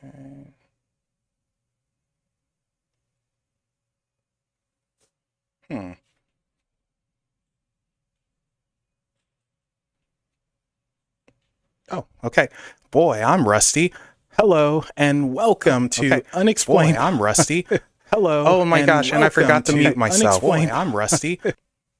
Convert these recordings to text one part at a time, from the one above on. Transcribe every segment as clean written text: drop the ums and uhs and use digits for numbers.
Okay. Hmm. Oh, okay. Boy, I'm rusty. Hello and welcome to Unexplained. Boy, I'm rusty. Hello. Oh my gosh, and I forgot to mute myself. Boy, I'm rusty.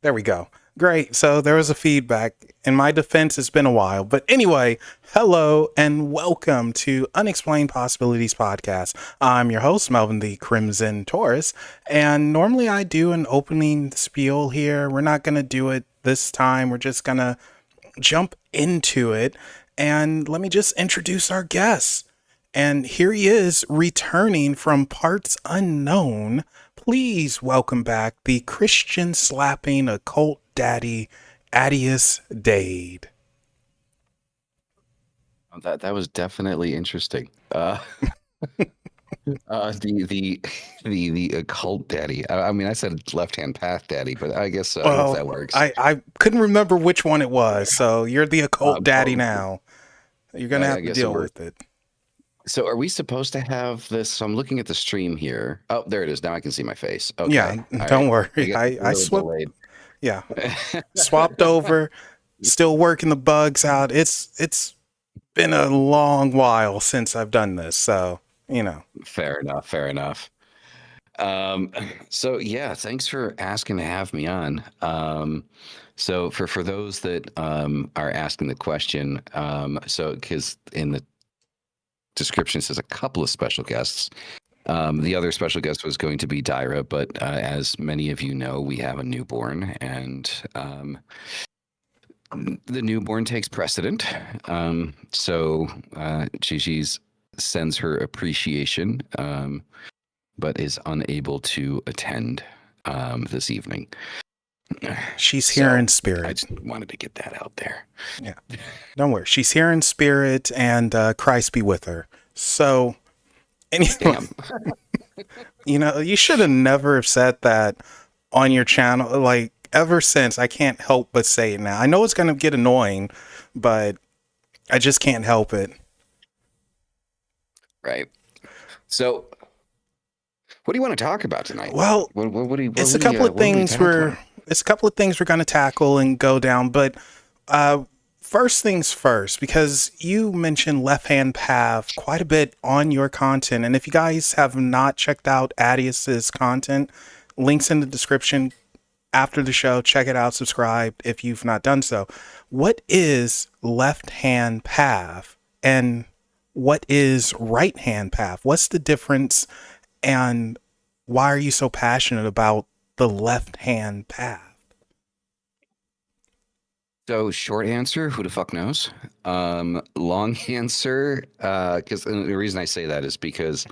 There we go. Great. So there was a feedback. In my defense, it's been a while. But anyway, hello and welcome to Unexplained Possibilities Podcast. I'm your host, Melvin the Crimson Taurus. And normally I do an opening spiel here. We're not going to do it this time. We're just going to jump into it. And let me just introduce our guest. And here he is, returning from parts unknown. Please welcome back the Christian slapping occult daddy, Adius Dade. That was definitely interesting. The occult daddy. I mean, I said left hand path daddy, but I guess I hope that works. I couldn't remember which one it was, so you're the occult daddy now. You're gonna have to deal with it. So are we supposed to have this? So I'm looking at the stream here. Oh, there it is. Now I can see my face. Okay. Yeah, don't worry. I swapped. Yeah, swapped over. Still working the bugs out. It's been a long while since I've done this, so you know. Fair enough. So yeah, thanks for asking to have me on. So for those that are asking the question, so because in the description it says a couple of special guests. The other special guest was going to be Dyra, but as many of you know, we have a newborn, and the newborn takes precedent. So Gigi's sends her appreciation, but is unable to attend this evening. She's here in spirit. I just wanted to get that out there. Yeah, don't worry. She's here in spirit, and Christ be with her. So, anyway, you know, you should have never have said that on your channel. Like, ever since, I can't help but say it now. I know it's going to get annoying, but I just can't help it. Right. So, what do you want to talk about tonight? Well, it's a couple of things we're going to tackle and go down, but first things first, because you mentioned left hand path quite a bit on your content, and if you guys have not checked out Adius's content, links in the description after the show. Check it out, subscribe if you've not done so. What is left hand path and what is right hand path? What's the difference? And why are you so passionate about the left hand path? So short answer, who the fuck knows? Long answer, because the reason I say that is because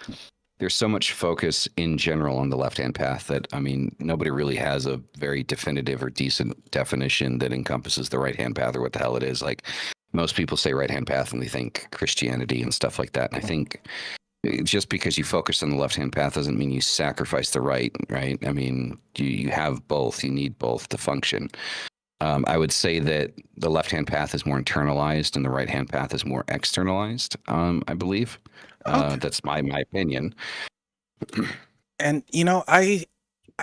there's so much focus in general on the left hand path that, I mean, nobody really has a very definitive or decent definition that encompasses the right hand path or what the hell it is. Like, most people say right hand path and they think Christianity and stuff like that. And I think just because you focus on the left-hand path doesn't mean you sacrifice the right? I mean, you have both. You need both to function. I would say that the left-hand path is more internalized and the right-hand path is more externalized, I believe. Okay. That's my opinion. And, you know, I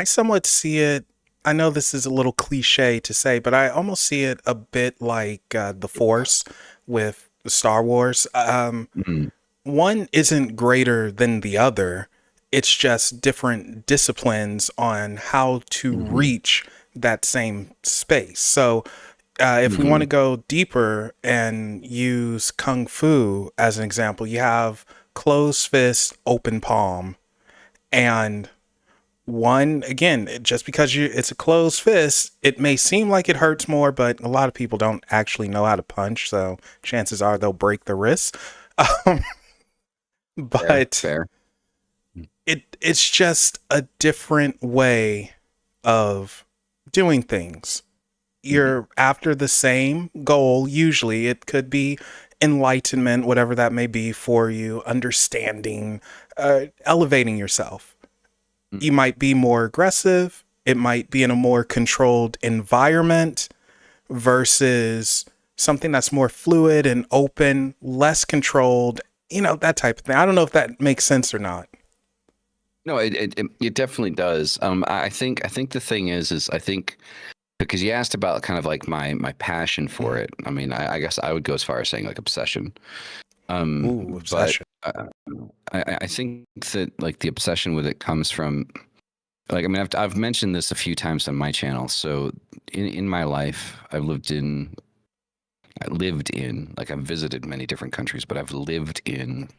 somewhat see it. I know this is a little cliche to say, but I almost see it a bit like the Force with Star Wars. One isn't greater than the other. It's just different disciplines on how to reach that same space. So if we want to go deeper and use Kung Fu as an example, you have closed fist, open palm. And one, again, just because it's a closed fist, it may seem like it hurts more, but a lot of people don't actually know how to punch. So chances are they'll break the wrist. But fair. It's just a different way of doing things. You're after the same goal. Usually it could be enlightenment, whatever that may be for you, understanding, elevating yourself. You might be more aggressive. It might be in a more controlled environment versus something that's more fluid and open, less controlled, that type of thing. I don't know if that makes sense or not. No, it definitely does. I think the thing is I think because you asked about kind of like my passion for it. I mean, I guess I would go as far as saying like obsession. Ooh, obsession. But I think that like the obsession with it comes from like, I mean, I've mentioned this a few times on my channel. So in my life, I lived in like I've visited many different countries, but I've lived in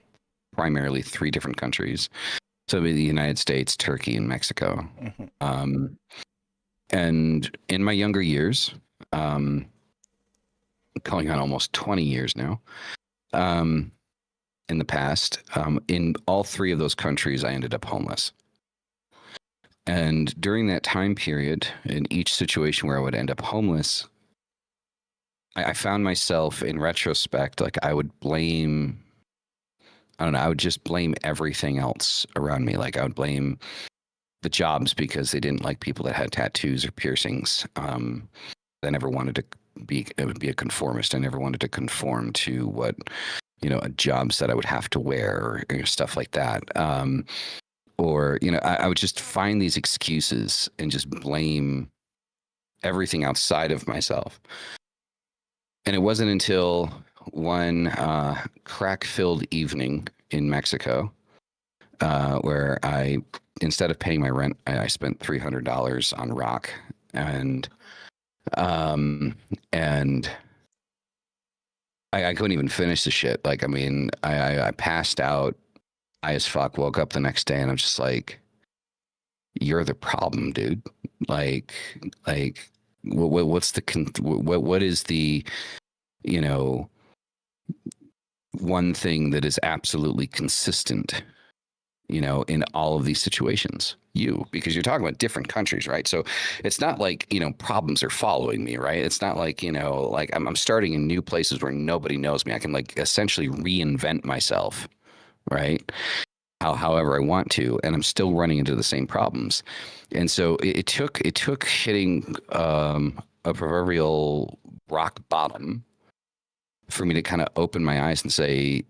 primarily 3 different countries. So the United States, Turkey, and Mexico. And in my younger years, going on almost 20 years now, in the past, in all 3 of those countries, I ended up homeless. And during that time period, in each situation where I would end up homeless, I found myself in retrospect, like I would blame, I don't know, I would just blame everything else around me. Like I would blame the jobs because they didn't like people that had tattoos or piercings. I never wanted to be a conformist. I never wanted to conform to what, a job said I would have to wear or stuff like that. Or, I would just find these excuses and just blame everything outside of myself. And it wasn't until one crack-filled evening in Mexico where instead of paying my rent, I spent $300 on rock, and I couldn't even finish the shit. Like, I mean, I passed out, high as fuck, woke up the next day, and I'm just like, you're the problem, dude. Like, what is the, one thing that is absolutely consistent, in all of these situations? Because you're talking about different countries, right? So it's not like, problems are following me, right? It's not like, like I'm starting in new places where nobody knows me. I can like essentially reinvent myself, right? However I want to, and I'm still running into the same problems. And so it took hitting a proverbial rock bottom for me to kind of open my eyes and say,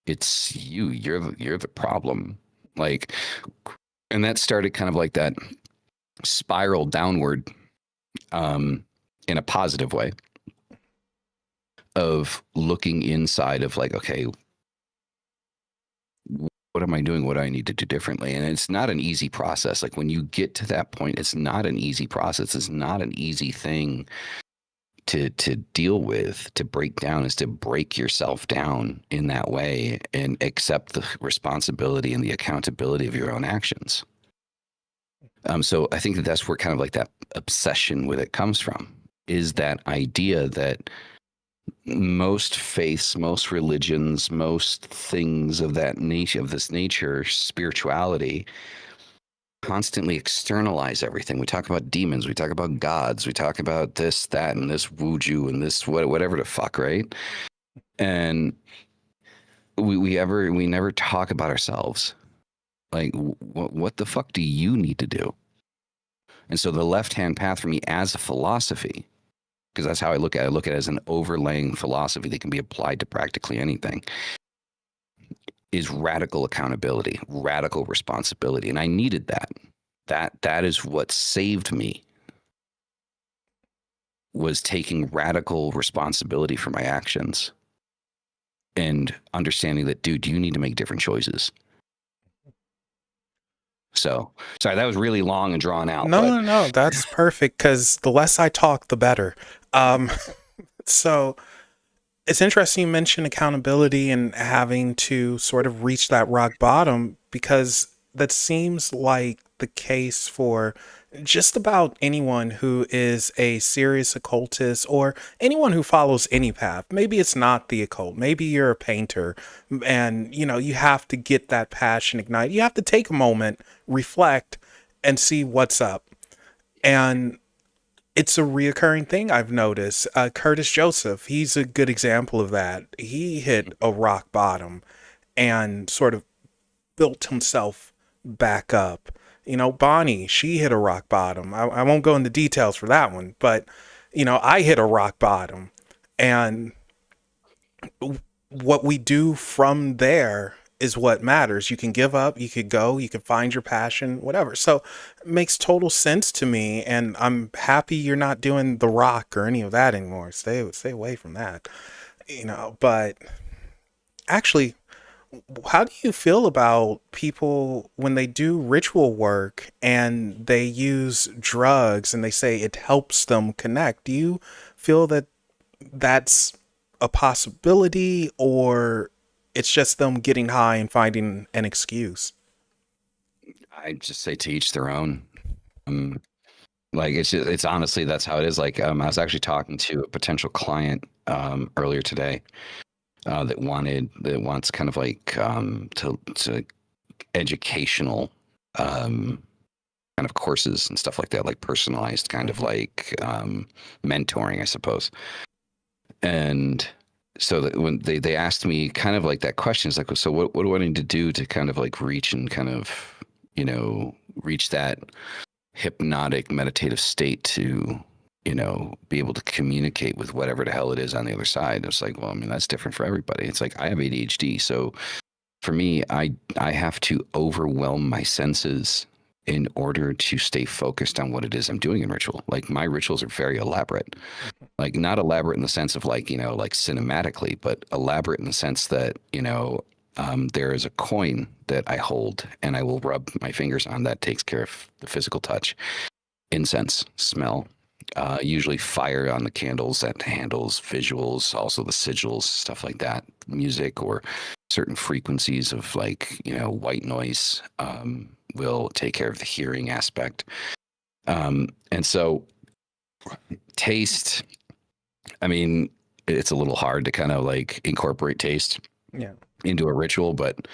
it's you're the problem. Like, and that started kind of like that spiral downward, in a positive way, of looking inside of like, okay, what am I doing? What do I need to do differently? And it's not an easy process. Like when you get to that point, it's not an easy process. It's not an easy thing to deal with, to break down, is to break yourself down in that way and accept the responsibility and the accountability of your own actions. So I think that's where kind of like that obsession with it comes from, is that idea that most faiths, most religions, most things of that nature, of this nature, spirituality, constantly externalize everything. We talk about demons, we talk about gods, we talk about this, that, and this wuju and this whatever the fuck, right? And we never talk about ourselves. Like, what the fuck do you need to do? And so the left-hand path for me as a philosophy, because that's how I look at it. I look at it as an overlaying philosophy that can be applied to practically anything, is radical accountability, radical responsibility. And I needed that. That is what saved me, was taking radical responsibility for my actions and understanding that, dude, you need to make different choices. So, sorry, that was really long and drawn out. No, that's perfect, because the less I talk, the better. So it's interesting you mention accountability and having to sort of reach that rock bottom, because that seems like the case for just about anyone who is a serious occultist or anyone who follows any path. Maybe it's not the occult. Maybe you're a painter and, you have to get that passion ignite. You have to take a moment, reflect, and see what's up. And it's a reoccurring thing I've noticed. Curtis Joseph, he's a good example of that. He hit a rock bottom and sort of built himself back up. Bonnie, she hit a rock bottom. I won't go into details for that one, but, I hit a rock bottom. And what we do from there is what matters. You can give up, you could go, you can find your passion, whatever. So it makes total sense to me, and I'm happy you're not doing The Rock or any of that anymore. Stay away from that. But actually, how do you feel about people when they do ritual work and they use drugs and they say it helps them connect? Do you feel that that's a possibility, or it's just them getting high and finding an excuse? I just say to each their own. Like it's honestly, that's how it is. Like I was actually talking to a potential client earlier today that wants kind of like to educational kind of courses and stuff like that, like personalized kind of like mentoring, I suppose. And so that when they asked me kind of like that question, it's like, so what do I need to do to kind of like reach and kind of, reach that hypnotic meditative state to, be able to communicate with whatever the hell it is on the other side? It's like, well, I mean, that's different for everybody. It's like, I have ADHD. So for me, I have to overwhelm my senses in order to stay focused on what it is I'm doing in ritual. Like my rituals are very elaborate, like not elaborate in the sense of like, like cinematically, but elaborate in the sense that, there is a coin that I hold and I will rub my fingers on that takes care of the physical touch, incense, smell, usually fire on the candles that handles visuals, also the sigils, stuff like that, music or certain frequencies of like, white noise will take care of the hearing aspect. And so taste, I mean, it's a little hard to kind of like incorporate taste into a ritual, but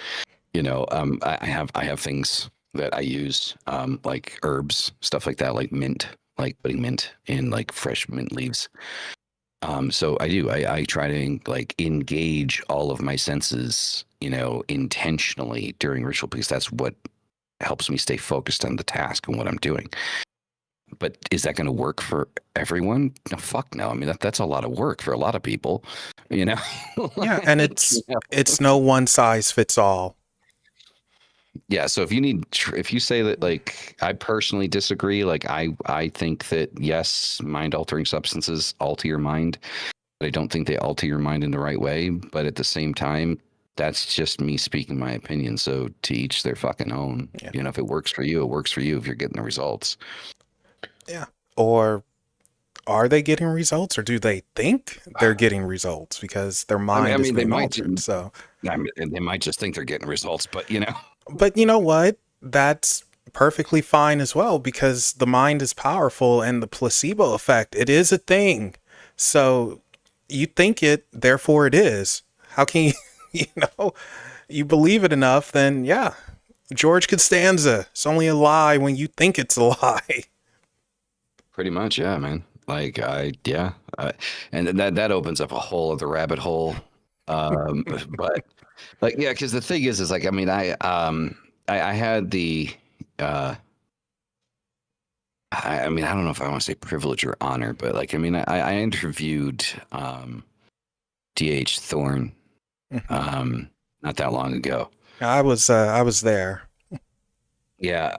I have things that I use, like herbs, stuff like that, like mint, like putting mint in like fresh mint leaves. So I try to like engage all of my senses, intentionally during ritual, because that's what helps me stay focused on the task and what I'm doing. But is that going to work for everyone? No, fuck no. I mean, that's a lot of work for a lot of people, Yeah, and it's no one size fits all. Yeah, so if you say that, like, I personally disagree. Like, I think that yes, mind altering substances alter your mind, but I don't think they alter your mind in the right way. But at the same time, that's just me speaking my opinion. So to each their fucking own. Yeah. If it works for you, it works for you. If you're getting the results. Yeah. Or are they getting results, or do they think they're getting results because their mind is being altered? So they might just think they're getting results, but But you know what? That's perfectly fine as well, because the mind is powerful, and the placebo effect, it is a thing. So you think it, therefore it is. How can you believe it enough, then yeah. George Costanza, it's only a lie when you think it's a lie. Pretty much, yeah, man. Like and that opens up a whole other rabbit hole. But like, yeah, because the thing is like, I mean, I had the I mean, I don't know if I want to say privilege or honor, but like, I mean, I interviewed D.H. Thorne not that long ago. I was there. Yeah.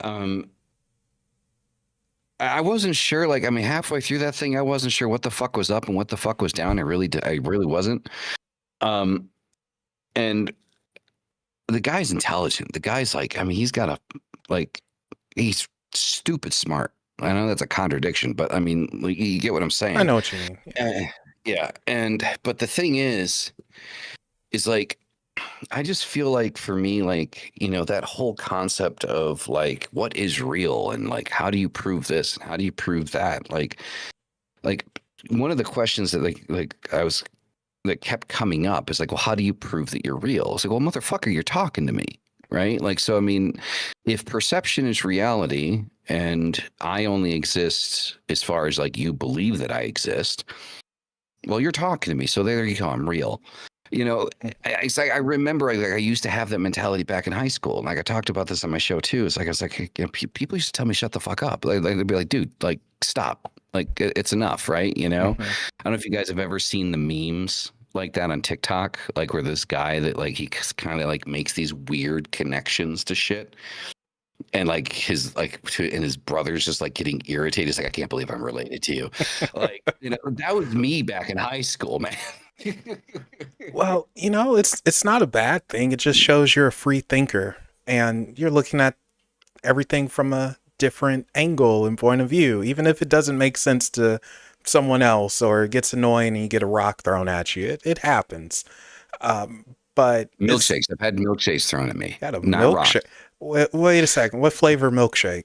I wasn't sure. Like, I mean, halfway through that thing, I wasn't sure what the fuck was up and what the fuck was down. I really wasn't. And the guy's intelligent. The guy's like, I mean, he's stupid smart. I know that's a contradiction, but I mean, like, you get what I'm saying. I know what you mean. Yeah. But the thing is like, I just feel like for me, like, that whole concept of like, what is real and like, how do you prove this and how do you prove that? Like one of the questions that that kept coming up is like, well, how do you prove that you're real? It's like, well, motherfucker, you're talking to me, right? Like, so, I mean, if perception is reality and I only exist as far as like you believe that I exist, well, you're talking to me. So there you go. I'm real. It's like I remember I used to have that mentality back in high school. And like I talked about this on my show too. It's like I was like, people used to tell me shut the fuck up. Like they'd be like, dude, like stop. Like it's enough, right? I don't know if you guys have ever seen the memes like that on TikTok, like where this guy that like he kind of like makes these weird connections to shit, and like his and his brother's just like getting irritated. He's like, I can't believe I'm related to you. Like, that was me back in high school, man. Well, it's not a bad thing. It just shows you're a free thinker and you're looking at everything from a different angle and point of view, even if it doesn't make sense to someone else or it gets annoying and you get a rock thrown at you. It happens. But milkshakes. I've had milkshakes thrown at me. Had a milkshake. Wait a second. What flavor milkshake?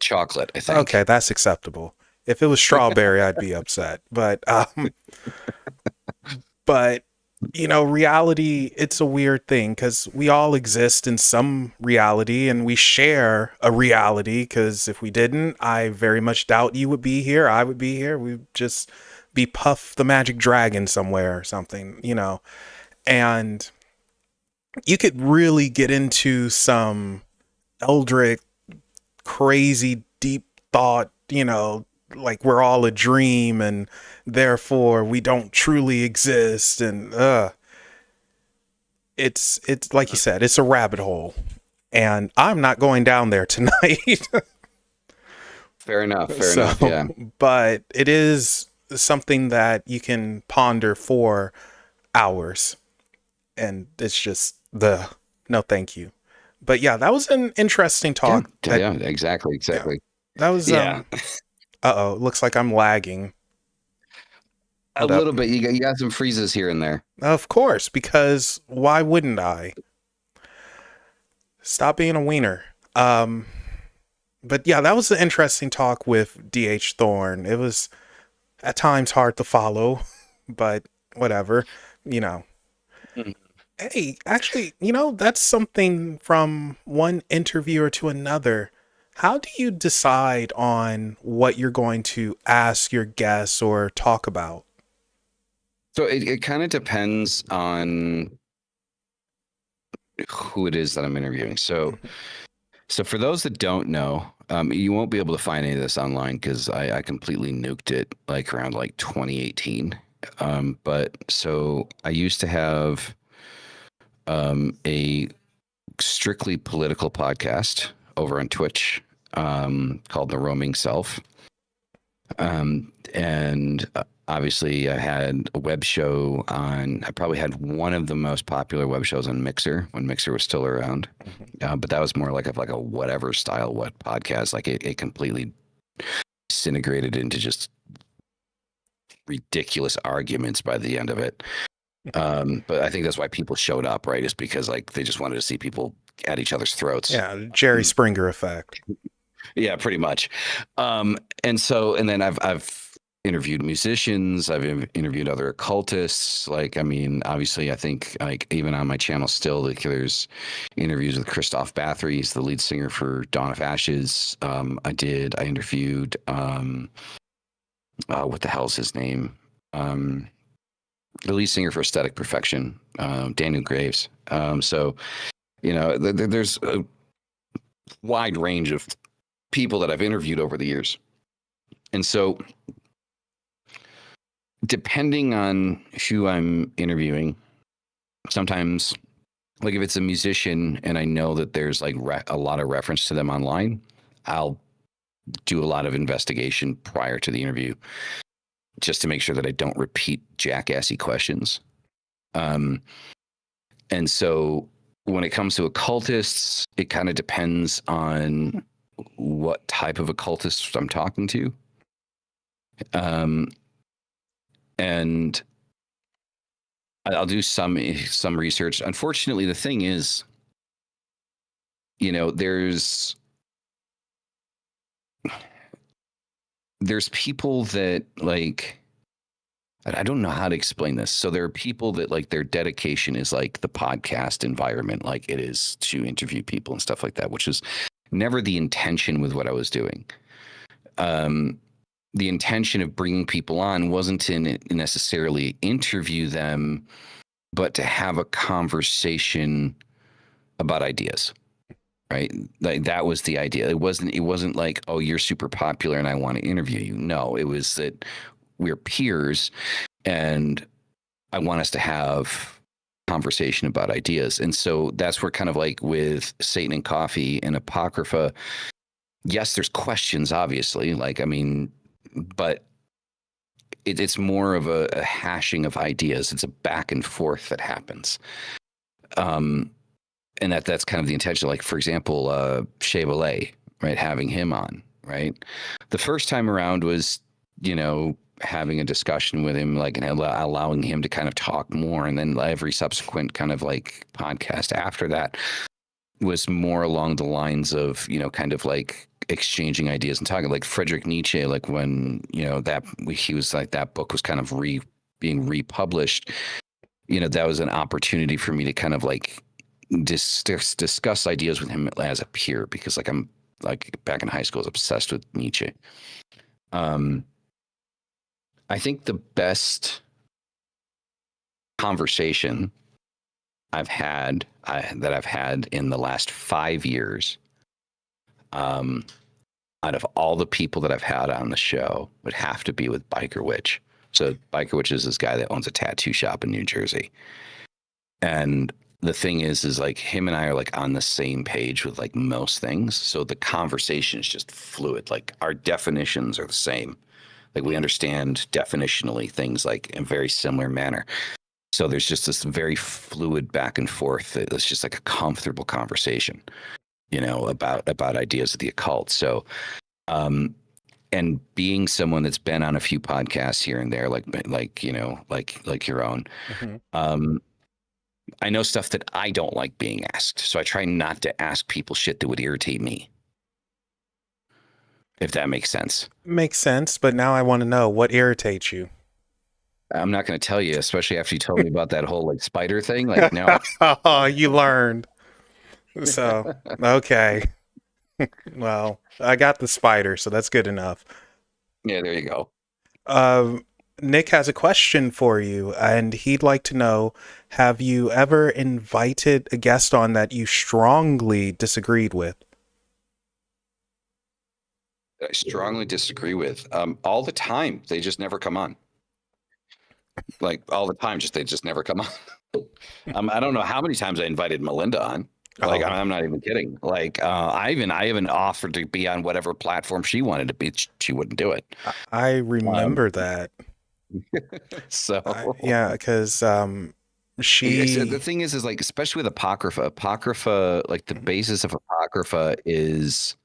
Chocolate, I think. Okay, that's acceptable. If it was strawberry, I'd be upset. But reality, it's a weird thing because we all exist in some reality and we share a reality, because if we didn't, I very much doubt you would be here. I would be here. We'd just be Puff the Magic Dragon somewhere or something, and you could really get into some eldritch, crazy, deep thought, like we're all a dream and therefore we don't truly exist. And it's like you said, it's a rabbit hole and I'm not going down there tonight. Fair enough. Yeah. But it is something that you can ponder for hours. And it's just no, thank you. But yeah, that was an interesting talk. Yeah, exactly. Yeah, that was, looks like I'm lagging. A little bit. You got some freezes here and there. Of course, because why wouldn't I? Stop being a wiener. But yeah, that was an interesting talk with D.H. Thorne. It was at times hard to follow, but whatever, Hey, actually, that's something from one interviewer to another. How do you decide on what you're going to ask your guests or talk about? So it kind of depends on who it is that I'm interviewing. So for those that don't know, you won't be able to find any of this online because I completely nuked it like around like 2018. But so I used to have a strictly political podcast over on Twitch called The Roaming Self. And obviously I had a web show I probably had one of the most popular web shows on Mixer when Mixer was still around. But that was more like a whatever style podcast. Like it completely disintegrated into just ridiculous arguments by the end of it. But I think that's why people showed up, right? Is because like they just wanted to see people at each other's throats. Yeah, Jerry Springer effect. Yeah, pretty much. And then I've interviewed musicians. I've interviewed other occultists. Like, I mean, obviously, I think like even on my channel still, like, there's interviews with Christoph Bathory. He's the lead singer for Dawn of Ashes. I interviewed what the hell's his name? The lead singer for Aesthetic Perfection, Daniel Graves. So, there's a wide range of people that I've interviewed over the years. And so, depending on who I'm interviewing, sometimes, like if it's a musician and I know that there's like a lot of reference to them online, I'll do a lot of investigation prior to the interview, just to make sure that I don't repeat jackassy questions. And so when it comes to occultists, it kind of depends on what type of occultist I'm talking to. And I'll do some research. Unfortunately, the thing is, there's people that like, I don't know how to explain this. So there are people that like their dedication is like the podcast environment, like it is to interview people and stuff like that, which is never the intention with what I was doing. The intention of bringing people on wasn't to necessarily interview them, but to have a conversation about ideas. Right. Like that was the idea. It wasn't like, oh, you're super popular and I want to interview you. No, it was that we're peers and I want us to have conversation about ideas. And so that's where kind of like with Satan and Coffee and Apocrypha, yes, there's questions, obviously. Like, I mean, but it's more of a hashing of ideas. It's a back and forth that happens. And that's kind of the intention. Like, for example, Chevrolet, right? Having him on, right? The first time around was, having a discussion with him, like, and allowing him to kind of talk more. And then every subsequent kind of like podcast after that was more along the lines of, kind of like exchanging ideas and talking, like Friedrich Nietzsche, like when, he was like, that book was kind of being republished, that was an opportunity for me to kind of like discuss ideas with him as a peer, because like I'm like back in high school, I was obsessed with Nietzsche. I think the best conversation I've had in the last 5 years, out of all the people that I've had on the show, would have to be with Biker Witch. So Biker Witch is this guy that owns a tattoo shop in New Jersey. And the thing is like him and I are like on the same page with like most things. So the conversation is just fluid. Like our definitions are the same. Like we understand definitionally things like in a very similar manner. So there's just this very fluid back and forth. It's just like a comfortable conversation, about ideas of the occult. So, and being someone that's been on a few podcasts here and there, like your own, I know stuff that I don't like being asked. So I try not to ask people shit that would irritate me. If that makes sense. Makes sense, but now I want to know what irritates you. I'm not going to tell you, especially after you told me about that whole like spider thing. Like, no. Oh, you learned. So, okay. Well, I got the spider, so that's good enough. Yeah, there you go. Nick has a question for you, and he'd like to know, have you ever invited a guest on that you strongly disagreed with? I strongly disagree with. All the time. They just never come on. Like all the time, they just never come on. I don't know how many times I invited Melinda on. Like, I'm not even kidding. Like, I even offered to be on whatever platform she wanted to be. She wouldn't do it. I remember that. So yeah, because the thing is like, especially with Apocrypha, like the basis of Apocrypha is.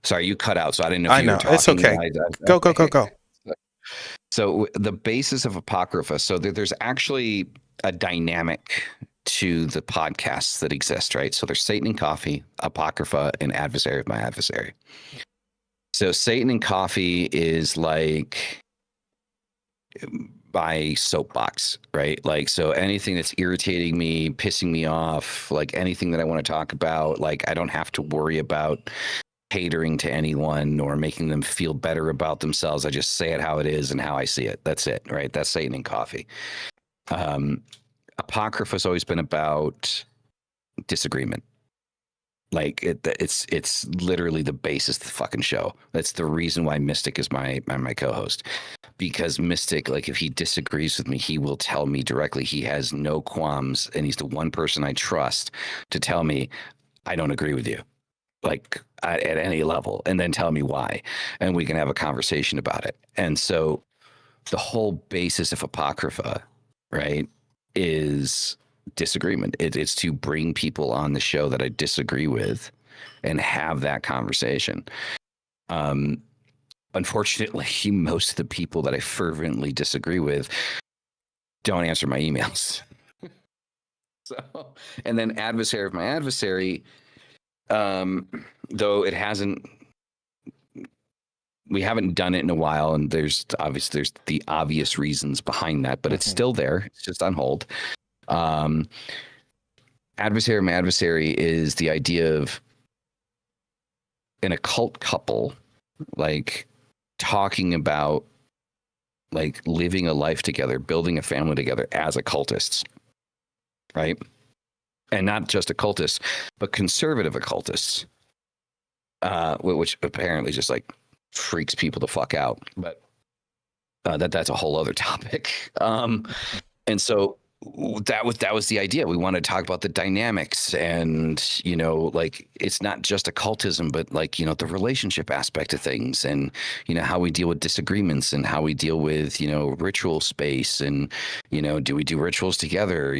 Sorry, you cut out, so I didn't know if you were talking. It's okay. Go. So the basis of Apocrypha, so there's actually a dynamic to the podcasts that exist, right? So there's Satan and Coffee, Apocrypha, and Adversary of My Adversary. So Satan and Coffee is like my soapbox, right? Like, so anything that's irritating me, pissing me off, like anything that I want to talk about, like I don't have to worry about catering to anyone or making them feel better about themselves. I just say it how it is and how I see it. That's it, right? That's Satan and Coffee. Apocrypha has always been about disagreement. Like it's literally the basis of the fucking show. That's the reason why Mystic is my co-host, because Mystic, like if he disagrees with me, he will tell me directly. He has no qualms, and he's the one person I trust to tell me I don't agree with you. Like at any level, and then tell me why, and we can have a conversation about it. And so the whole basis of Apocrypha, right, is disagreement. It's to bring people on the show that I disagree with and have that conversation. Unfortunately, most of the people that I fervently disagree with don't answer my emails. So, and then Adversary of My Adversary, though we haven't done it in a while, and there's the obvious reasons behind that, but it's still there. It's just on hold. Adversary of My Adversary is the idea of an occult couple, like talking about like living a life together, building a family together as occultists, right? And not just occultists, but conservative occultists, which apparently just like freaks people the fuck out. But that's a whole other topic. And so that was the idea. We wanted to talk about the dynamics and, like it's not just occultism, but like, the relationship aspect of things and, how we deal with disagreements and how we deal with, ritual space and, do we do rituals together?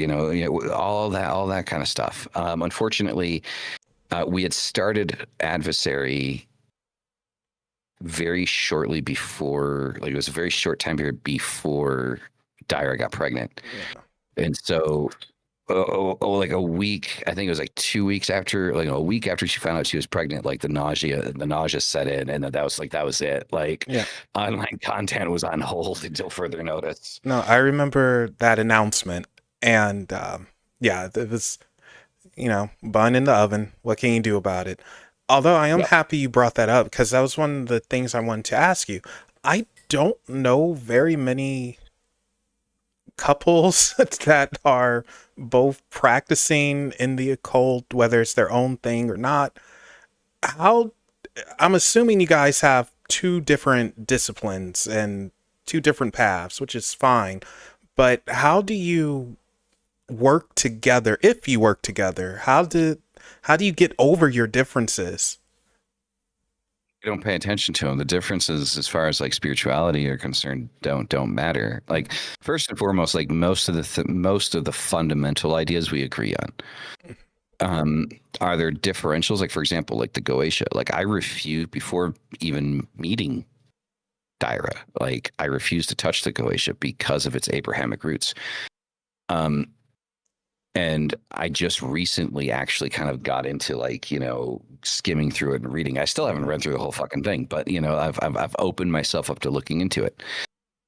All that kind of stuff. Unfortunately, we had started Adversary very shortly before, like it was a very short time period before Dyra got pregnant. Yeah. And so, like a week, I think it was like 2 weeks after, like a week after she found out she was pregnant, like the nausea set in, and that was it. Like, online content was on hold until further notice. No, I remember that announcement, and it was, bun in the oven. What can you do about it? Although I am happy you brought that up, because that was one of the things I wanted to ask you. I don't know very many couples that are both practicing in the occult, whether it's their own thing or not. I'm assuming you guys have two different disciplines and two different paths, which is fine. But how do you work together? If you work together, how do you get over your differences? You don't pay attention to them. The differences, as far as like spirituality are concerned, don't matter. Like first and foremost, like most of the fundamental ideas we agree on. Are there differentials? Like for example, like the Goetia. Like I refuse, before even meeting Dyra, like I refuse to touch the Goetia because of its Abrahamic roots. And I just recently actually kind of got into like, skimming through it and reading. I still haven't read through the whole fucking thing, but I've opened myself up to looking into it.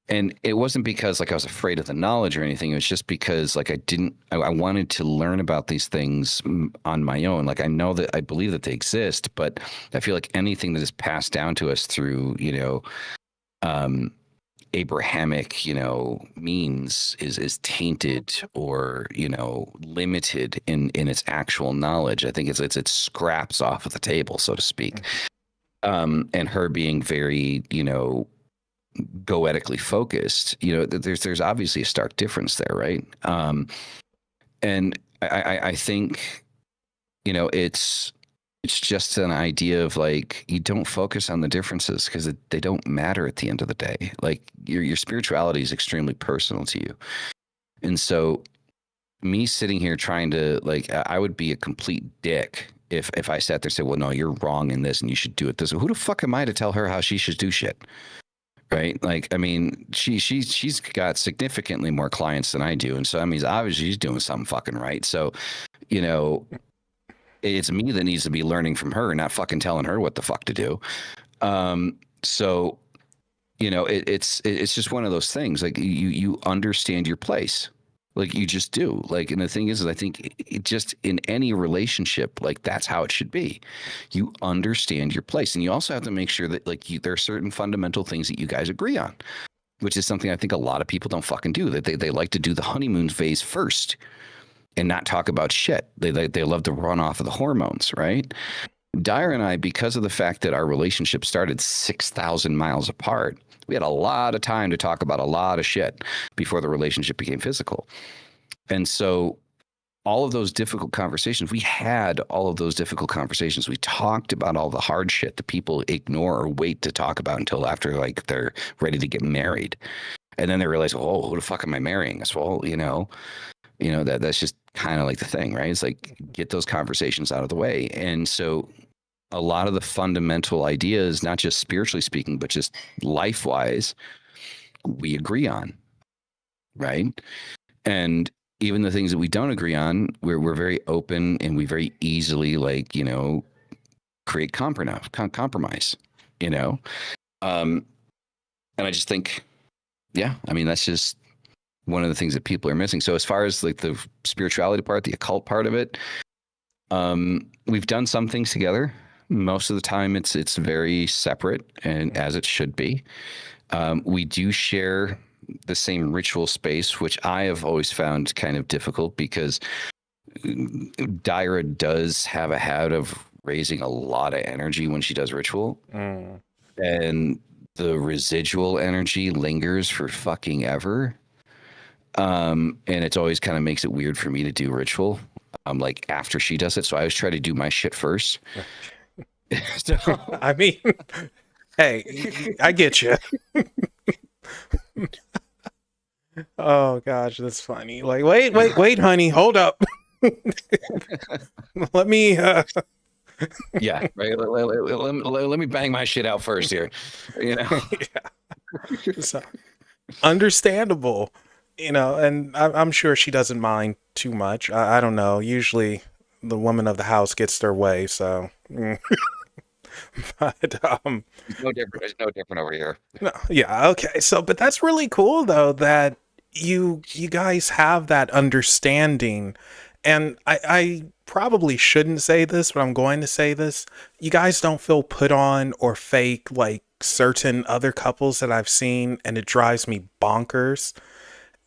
And it wasn't because like I was afraid of the knowledge or anything. It was just because like I wanted to learn about these things on my own. Like I believe that they exist, but I feel like anything that is passed down to us through, Abrahamic, means is tainted or, limited in its actual knowledge. I think it's scraps off of the table, so to speak. And her being very, goetically focused, there's obviously a stark difference there, right? And I think, it's just an idea of like, you don't focus on the differences because they don't matter at the end of the day. Like your spirituality is extremely personal to you. And so me sitting here trying to like, I would be a complete dick if I sat there and said, well, no, you're wrong in this and you should do it this way. Who the fuck am I to tell her how she should do shit? Right. Like, I mean, she's got significantly more clients than I do. And so, I mean, obviously she's doing something fucking right. So, it's me that needs to be learning from her, not fucking telling her what the fuck to do. So, it's just one of those things. Like you understand your place, like you just do. Like, and the thing is I think it just in any relationship, like that's how it should be. You understand your place, and you also have to make sure that like there are certain fundamental things that you guys agree on, which is something I think a lot of people don't fucking do. That they like to do the honeymoon phase first and not talk about shit. They love to run off of the hormones, right? Dyer and I, because of the fact that our relationship started 6,000 miles apart, we had a lot of time to talk about a lot of shit before the relationship became physical. And so all of those difficult conversations, we had all of those difficult conversations. We talked about all the hard shit that people ignore or wait to talk about until after like they're ready to get married. And then they realize, oh, who the fuck am I marrying? So, well, that's just kind of like the thing, right? It's like get those conversations out of the way. And so a lot of the fundamental ideas, not just spiritually speaking, but just life-wise, we agree on, right? And even the things that we don't agree on, we're very open and we very easily like, create compromise, and I just think, yeah, I mean, that's just one of the things that people are missing. So as far as like the spirituality part, the occult part of it, we've done some things together. Most of the time it's very separate, and as it should be. We do share the same ritual space, which I have always found kind of difficult because Dyra does have a habit of raising a lot of energy when she does ritual. And the residual energy lingers for fucking ever. And it's always kind of makes it weird for me to do ritual, like after she does it. So I always try to do my shit first. So, I mean, hey, I get you. Oh gosh, that's funny. Like, wait, honey, hold up. Let me. Yeah, right. Let me bang my shit out first here. Yeah. So, understandable, and I'm sure she doesn't mind too much. I don't know. Usually, the woman of the house gets their way, so. But it's no different. It's no different over here. No, yeah, okay. So, but that's really cool though that you guys have that understanding, and I probably shouldn't say this, but I'm going to say this. You guys don't feel put on or fake like certain other couples that I've seen, and it drives me bonkers.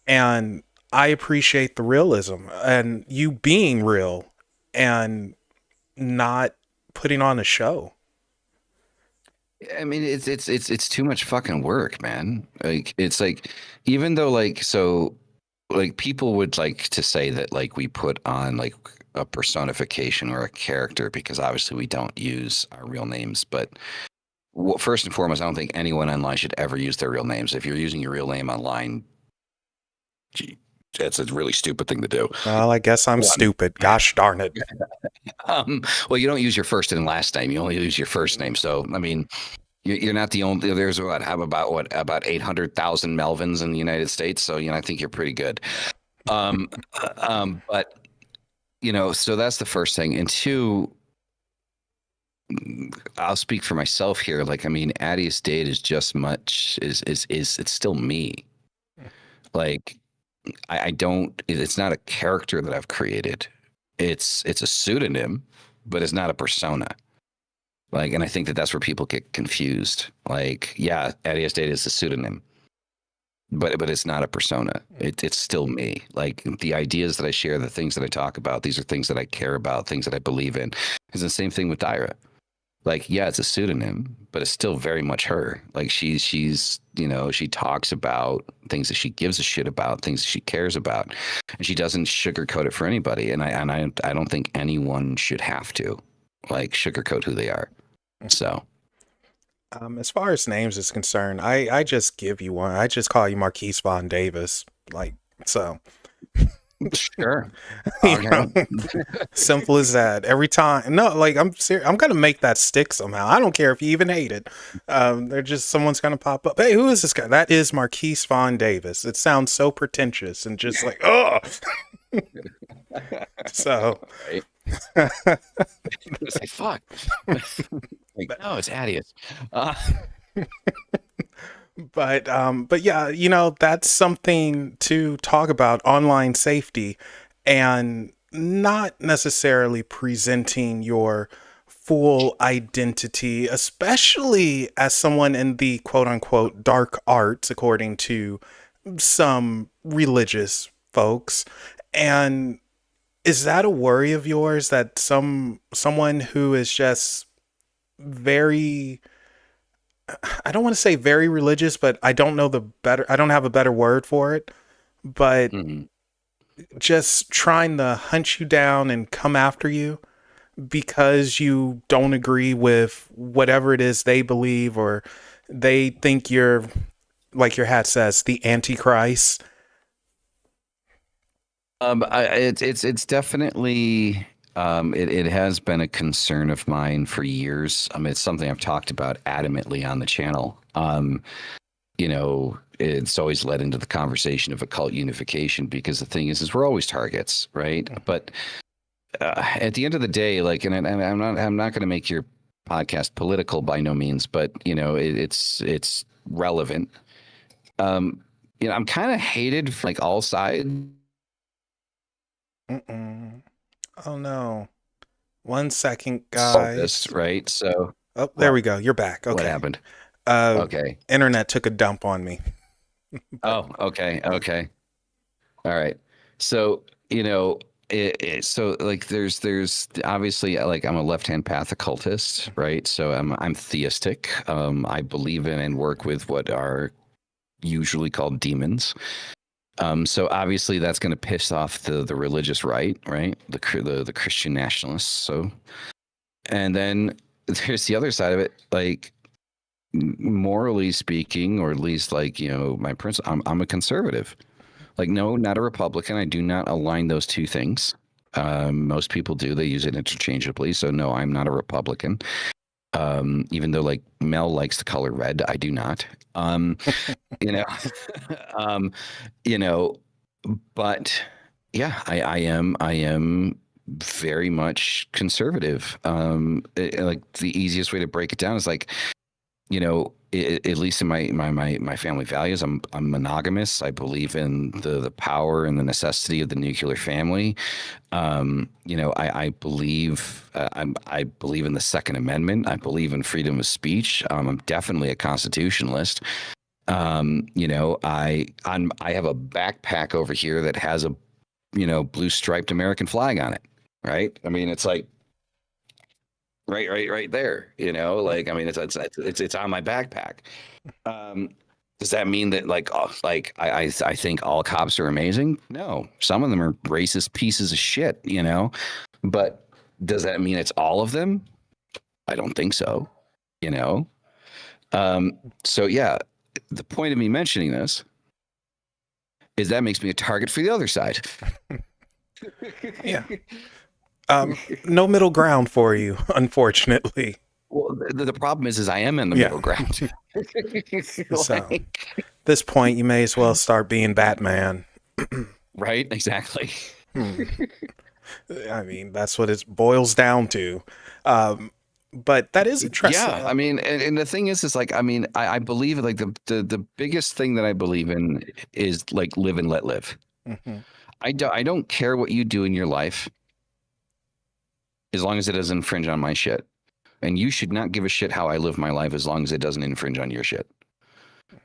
And I appreciate the realism and you being real and not putting on a show. I mean, it's too much fucking work, man. Like, it's like, even though like people would like to say that like we put on like a personification or a character because obviously we don't use our real names. But first and foremost, I don't think anyone online should ever use their real names. If you're using your real name online, gee, that's a really stupid thing to do. Well, I guess I'm stupid. Gosh darn it. Well, you don't use your first and last name. You only use your first name. So, I mean, you're not the only. There's about 800,000 Melvins in the United States. So, I think you're pretty good. But so that's the first thing. And two, I'll speak for myself here. Like, I mean, Addy's Date is just much is it's still me. Like, I don't. It's not a character that I've created. It's a pseudonym, but it's not a persona. Like, and I think that that's where people get confused. Like, yeah, Addy's Date is a pseudonym, but it's not a persona. It's still me. Like, the ideas that I share, the things that I talk about, these are things that I care about, things that I believe in. It's the same thing with Dyra. Like, yeah, it's a pseudonym, but it's still very much her. Like, she's she talks about things that she gives a shit about, things that she cares about, and she doesn't sugarcoat it for anybody. And I don't think anyone should have to like sugarcoat who they are. So, as far as names is concerned, I just give you one. I just call you Marquise Von Davis. Like, so. Sure. Simple as that. Every time. No, like, I'm serious. I'm gonna make that stick somehow. I don't care if you even hate it. They're just, someone's gonna pop up. Hey, who is this guy? That is Marquise Von Davis. It sounds so pretentious and just like, oh. So. Right. It's like, fuck. Like, no, it's Addius. But yeah, that's something to talk about, online safety, and not necessarily presenting your full identity, especially as someone in the quote unquote dark arts, according to some religious folks. And is that a worry of yours, that someone who is just very, I don't want to say very religious, but I don't have a better word for it, but just trying to hunt you down and come after you because you don't agree with whatever it is they believe, or they think you're, like your hat says, the Antichrist? It's definitely, it has been a concern of mine for years. It's something I've talked about adamantly on the channel. It's always led into the conversation of occult unification, because the thing is we're always targets, right? But at the end of the day, like, and I'm not going to make your podcast political by no means, but it's relevant. I'm kind of hated for like all sides. Oh no. 1 second, guys. This, right? So. Oh, there we go. You're back. Okay. What happened? Okay. Internet took a dump on me. Oh, okay. Okay. All right. So, so like there's obviously, like, I'm a left-hand path occultist, right? So I'm theistic. I believe in and work with what are usually called demons. So obviously that's going to piss off the religious right, the Christian nationalists. So, and then there's the other side of it, like morally speaking, or at least like, you know, my principle, I'm a conservative. Like, no, not a Republican. I do not align those two things. Most people do. They use it interchangeably. So no, I'm not a Republican. Even though like Mel likes the color red, I do not. You know, um, you know, but yeah, I am very much conservative. Like the easiest way to break it down is like, you know, at least in my family values, I'm monogamous. I believe in the power and the necessity of the nuclear family. You know, I believe I believe in the Second Amendment. I believe in freedom of speech. I'm definitely a constitutionalist. You know, I have a backpack over here that has a, you know, blue striped American flag on it. Right. I mean, it's like right there. You know, like, I mean, it's on my backpack. Does that mean that like I think all cops are amazing? No, some of them are racist pieces of shit. You know, but does that mean it's all of them? I don't think so. You know. So yeah, the point of me mentioning this is that makes me a target for the other side. Yeah. No middle ground for you, unfortunately. Well, the problem is I am in the middle ground. So, at this point, you may as well start being Batman. Right? Exactly. I mean, that's what it boils down to. But that is interesting. Yeah, I mean, and the thing is like, I mean, I believe like the biggest thing that I believe in is like live and let live. Mm-hmm. I don't care what you do in your life, as long as it doesn't infringe on my shit. And you should not give a shit how I live my life as long as it doesn't infringe on your shit.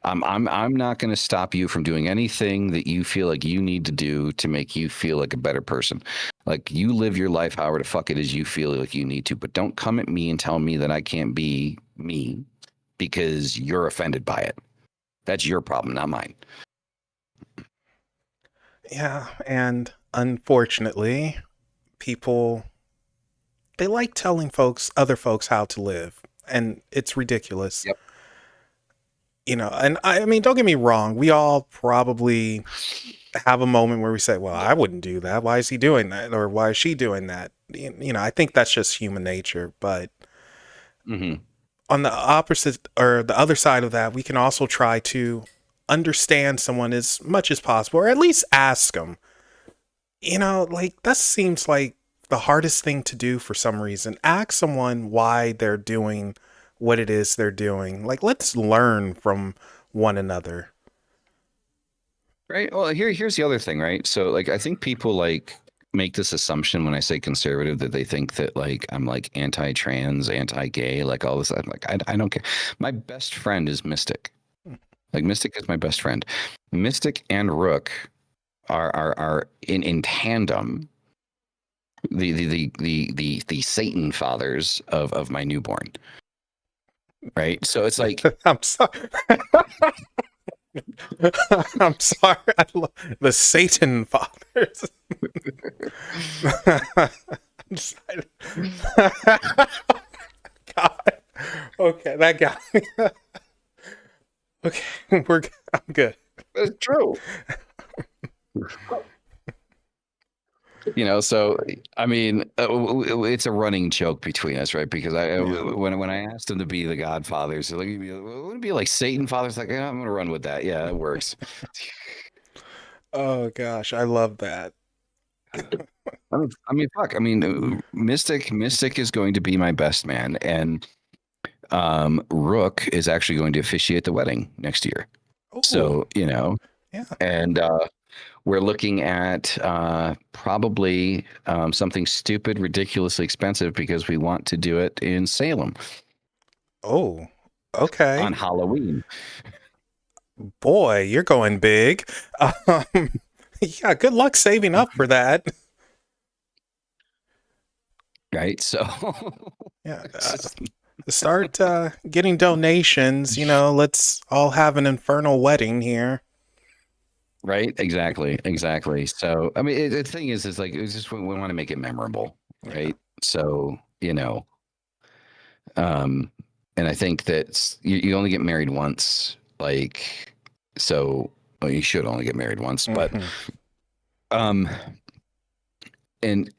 I'm not going to stop you from doing anything that you feel like you need to do to make you feel like a better person. Like, you live your life however the fuck it is you feel like you need to, but don't come at me and tell me that I can't be me because you're offended by it. That's your problem, not mine. Yeah, and unfortunately, people, they like telling other folks how to live, and it's ridiculous. Yep. You know, and I mean, don't get me wrong. We all probably have a moment where we say, well, I wouldn't do that. Why is he doing that? Or why is she doing that? You know, I think that's just human nature. But on the opposite or the other side of that, we can also try to understand someone as much as possible, or at least ask them. You know, like, that seems like the hardest thing to do for some reason. Ask someone why they're doing what it is they're doing. Like, let's learn from one another. Right. Well, here's the other thing, right? So like, I think people like make this assumption when I say conservative that they think that like I'm like anti-trans, anti-gay, like all this. I'm like, I don't care. My best friend is Mystic. Like, Mystic is my best friend. Mystic and Rook are in tandem the Satan fathers of my newborn. Right. So it's like, I'm sorry. I'm sorry. I love the Satan fathers. God. Okay, that got me. Okay, I'm good. It's true. You know, so I mean, it's a running joke between us, right? Because when I asked him to be the Godfathers, like, wouldn't it be like Satan fathers? Like, yeah, I'm gonna run with that. Yeah, it works. Oh gosh, I love that. I mean, fuck. I mean, Mystic is going to be my best man, and Rook is actually going to officiate the wedding next year. Ooh. So, you know, yeah, and we're looking at probably something stupid, ridiculously expensive, because we want to do it in Salem. Oh, okay. On Halloween. Boy, you're going big. Yeah, good luck saving up for that. Right. So, yeah. Start getting donations. You know, let's all have an infernal wedding here. Right? Exactly. So, I mean, the thing is like, it's just we want to make it memorable, right? Yeah. So, um, and I think that you only get married once, like, so, well, you should only get married once, but, Mhm. um, and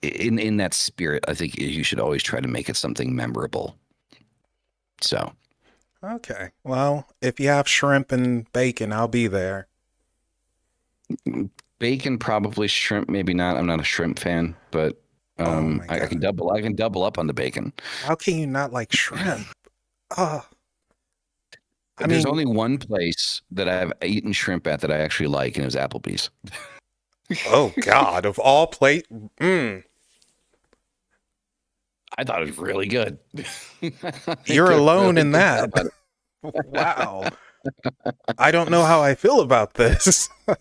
in that spirit, I think you should always try to make it something memorable. So, Okay. Well, if you have shrimp and bacon, I'll be there. bacon, probably shrimp, maybe not. I'm not a shrimp fan, but Oh my I God. can double up on the bacon. How can you not like shrimp? Oh, I There's mean, only one place that I've eaten shrimp at that I actually like, and it was Applebee's. oh God, of all plate. I thought it was really good. You're alone Really in good job that. on it. Wow. I don't know how I feel about this. Well,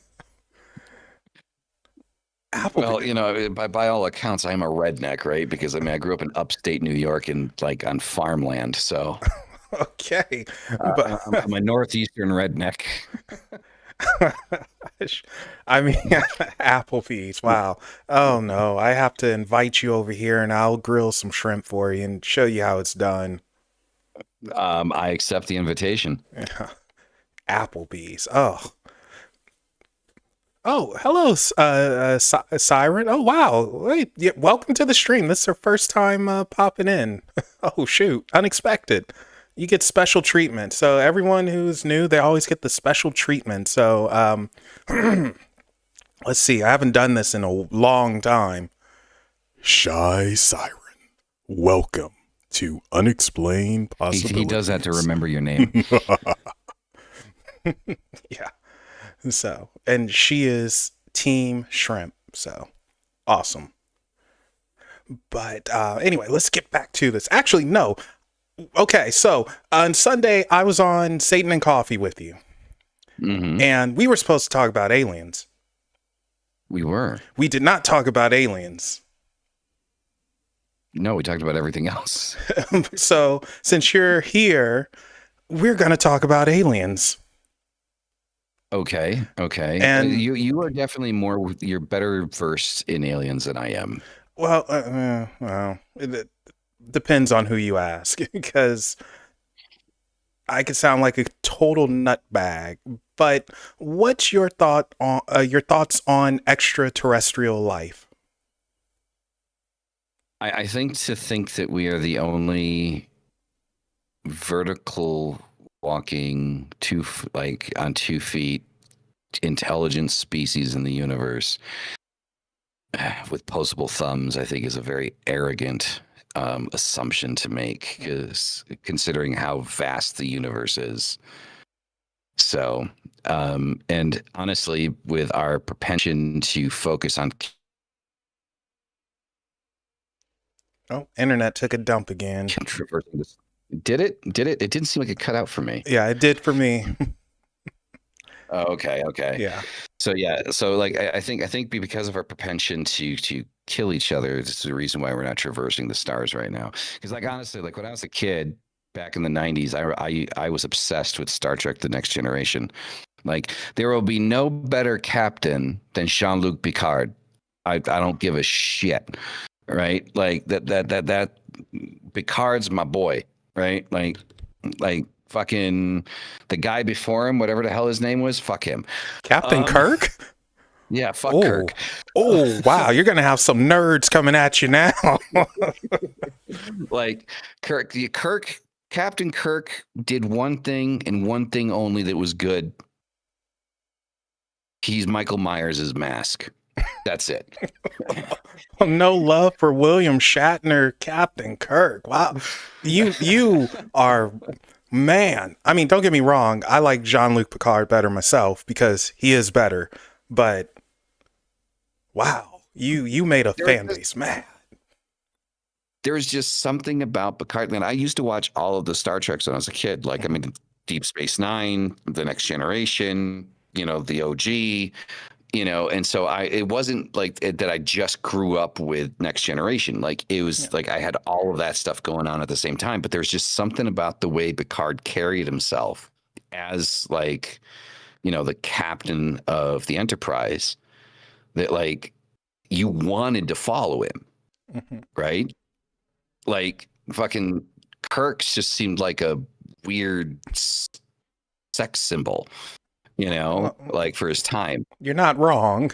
Applebee's. by all accounts, I'm a redneck, right? Because I mean, I grew up in upstate New York and like on farmland, so Okay. But I'm a northeastern redneck. I mean, Applebee's. Wow. Oh no, I have to invite you over here and I'll grill some shrimp for you and show you how it's done. I accept the invitation. Yeah. Applebee's. Oh. Oh, hello, Siren. Oh, wow. Hey, yeah, welcome to the stream. This is our first time popping in. Oh, shoot. Unexpected. You get special treatment. So everyone who's new, they always get the special treatment. So let's see. I haven't done this in a long time. Shy Siren, welcome to Unexplained Possibilities. He does that to remember your name. Yeah. So, and she is Team Shrimp. So, awesome. But anyway, let's get back to this. Actually, no. Okay, so on Sunday, I was on Satan and Coffee with you. Mm-hmm. And we were supposed to talk about aliens. We were. We did not talk about aliens. No, we talked about everything else. So, since you're here, we're going to talk about aliens. Okay. And you are definitely you're better versed in aliens than I am. well, it depends on who you ask, because I could sound like a total nutbag. But what's your thoughts on extraterrestrial life? I think that we are the only vertical walking on 2 feet intelligent species in the universe with posable thumbs, I think is a very arrogant assumption to make, because considering how vast the universe is. So, and honestly, with our propension to focus on Internet took a dump again. traversing this. Did it? It didn't seem like it cut out for me. Yeah, it did for me. Oh, okay. Yeah. So like I think because of our propension to kill each other, this is the reason why we're not traversing the stars right now. Because like honestly, like when I was a kid back in the 90s, I was obsessed with Star Trek: The Next Generation. Like there will be no better captain than Jean-Luc Picard. I don't give a shit. Right? Like that Picard's my boy, right? Like fucking the guy before him, whatever the hell his name was, fuck him. Captain Kirk? Yeah, fuck Kirk. Oh, wow. You're going to have some nerds coming at you now. Like Captain Kirk did one thing and one thing only that was good. He's Michael Myers' mask. That's it. No love for William Shatner, Captain Kirk. Wow. You are, man. I mean, don't get me wrong. I like Jean-Luc Picard better myself because he is better. But wow, you made a fan base mad. There's just something about Picard. Man, I used to watch all of the Star Treks when I was a kid. Like, I mean, Deep Space Nine, The Next Generation, the OG. And so it wasn't like that I just grew up with Next Generation. Like it was like I had all of that stuff going on at the same time, but there's just something about the way Picard carried himself as like the captain of the Enterprise, that like you wanted to follow him, right? Like fucking Kirk's just seemed like a weird sex symbol, like for his time. You're not wrong.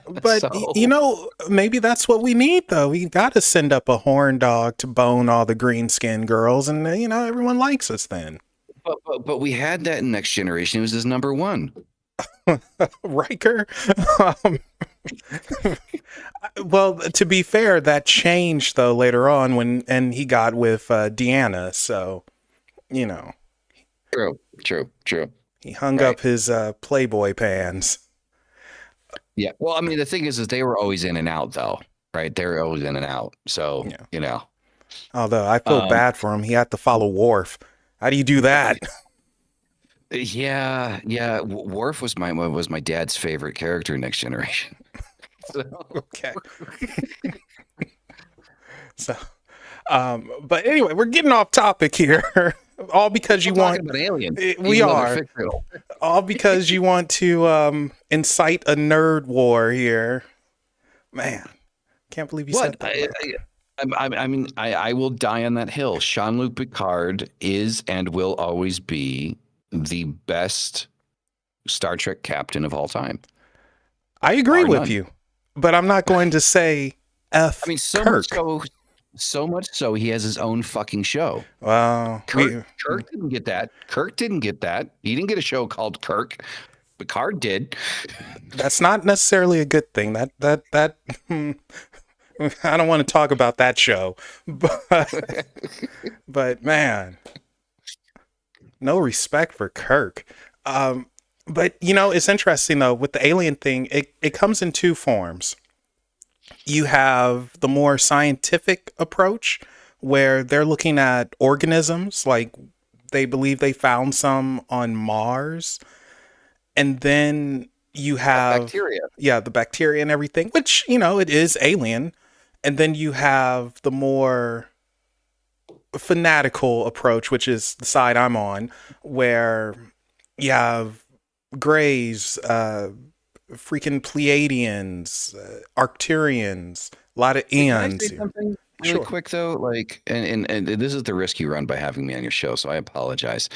But, So, maybe that's what we need, though. We got to send up a horn dog to bone all the green skinned girls, and, everyone likes us then. But we had that in Next Generation. It was his number one. Riker? Well, to be fair, that changed, though, later on and he got with Deanna, so, True. He hung up his Playboy pants. Yeah. Well, I mean, the thing is they were always in and out, though, right? They were always in and out. So, Although I feel bad for him. He had to follow Worf. How do you do that? Yeah. Worf was my dad's favorite character in Next Generation. So. Okay. So, but anyway, we're getting off topic here. All because you want about aliens. We are all because you want to incite a nerd war here. Man, can't believe you said that. I will die on that hill. Jean-Luc Picard is and will always be the best Star Trek captain of all time. I agree with you, but I'm not going to say F. I mean, so much so he has his own fucking show. Wow. Kirk didn't get that. He didn't get a show called Kirk. Picard did. That's not necessarily a good thing. That I don't want to talk about that show, but man, no respect for Kirk. But it's interesting though with the alien thing. It comes in two forms. You have the more scientific approach where they're looking at organisms, like they believe they found some on Mars, and then you have bacteria. Yeah, the bacteria and everything, which it is alien. And then you have the more fanatical approach, which is the side I'm on, where you have Greys, freaking Pleiadians, Arcturians, a lot of Eons. Can I say something really quick though? Like, and this is the risk you run by having me on your show, so I apologize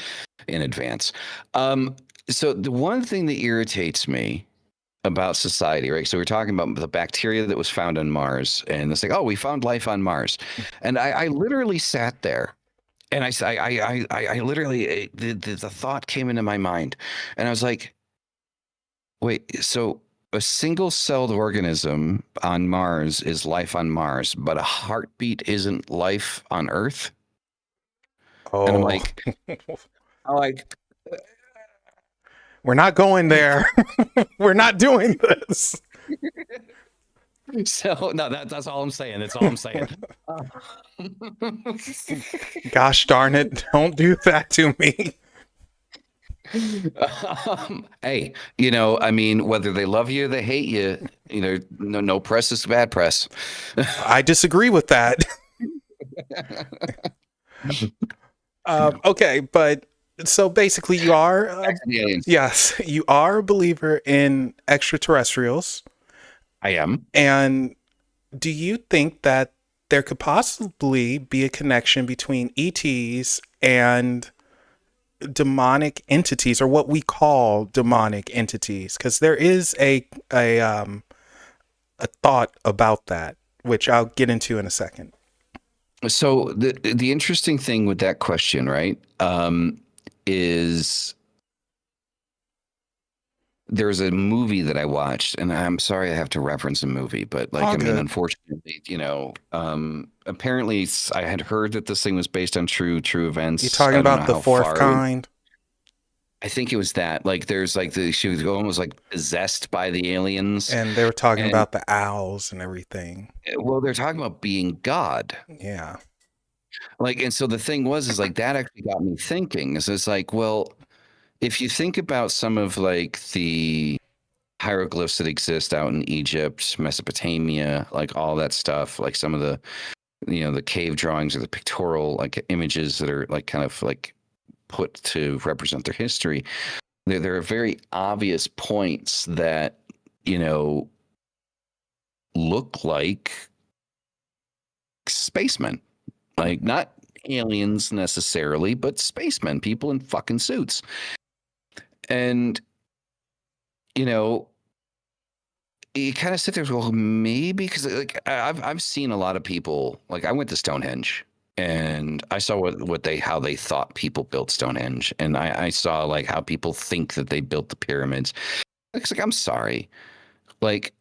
in advance. So the one thing that irritates me about society, right? So we're talking about the bacteria that was found on Mars, and it's like, oh, we found life on Mars, and I literally sat there, and I literally the thought came into my mind, and I was like, wait, so a single-celled organism on Mars is life on Mars, but a heartbeat isn't life on Earth? Oh, and I'm like. We're not going there. We're not doing this. So no, that's all I'm saying. That's all I'm saying. Gosh darn it! Don't do that to me. Hey, I mean, whether they love you or they hate you, no press is bad press. I disagree with that. Okay, but. So basically you are, yes, you are a believer in extraterrestrials. I am. And do you think that there could possibly be a connection between ETs and demonic entities, or what we call demonic entities? Because there is a thought about that, which I'll get into in a second. So the interesting thing with that question, right? Is there's a movie that I watched, and I'm sorry I have to reference a movie, but unfortunately, apparently I had heard that this thing was based on true events. You're talking about The Fourth Kind? I think it was that. Like, there's like she was almost like possessed by the aliens, and they were talking about the owls and everything. Well, they're talking about being God. Yeah. Like, and so the thing is like that actually got me thinking. So it's like, well, if you think about some of like the hieroglyphs that exist out in Egypt, Mesopotamia, like all that stuff, like some of the, the cave drawings or the pictorial like images that are like kind of like put to represent their history. There are very obvious points that, look like spacemen. Like, not aliens necessarily, but spacemen, people in fucking suits. And, you kind of sit there and go, well, maybe, because like I've seen a lot of people, like I went to Stonehenge and I saw how they thought people built Stonehenge, and I saw like how people think that they built the pyramids. It's like, I'm sorry, like,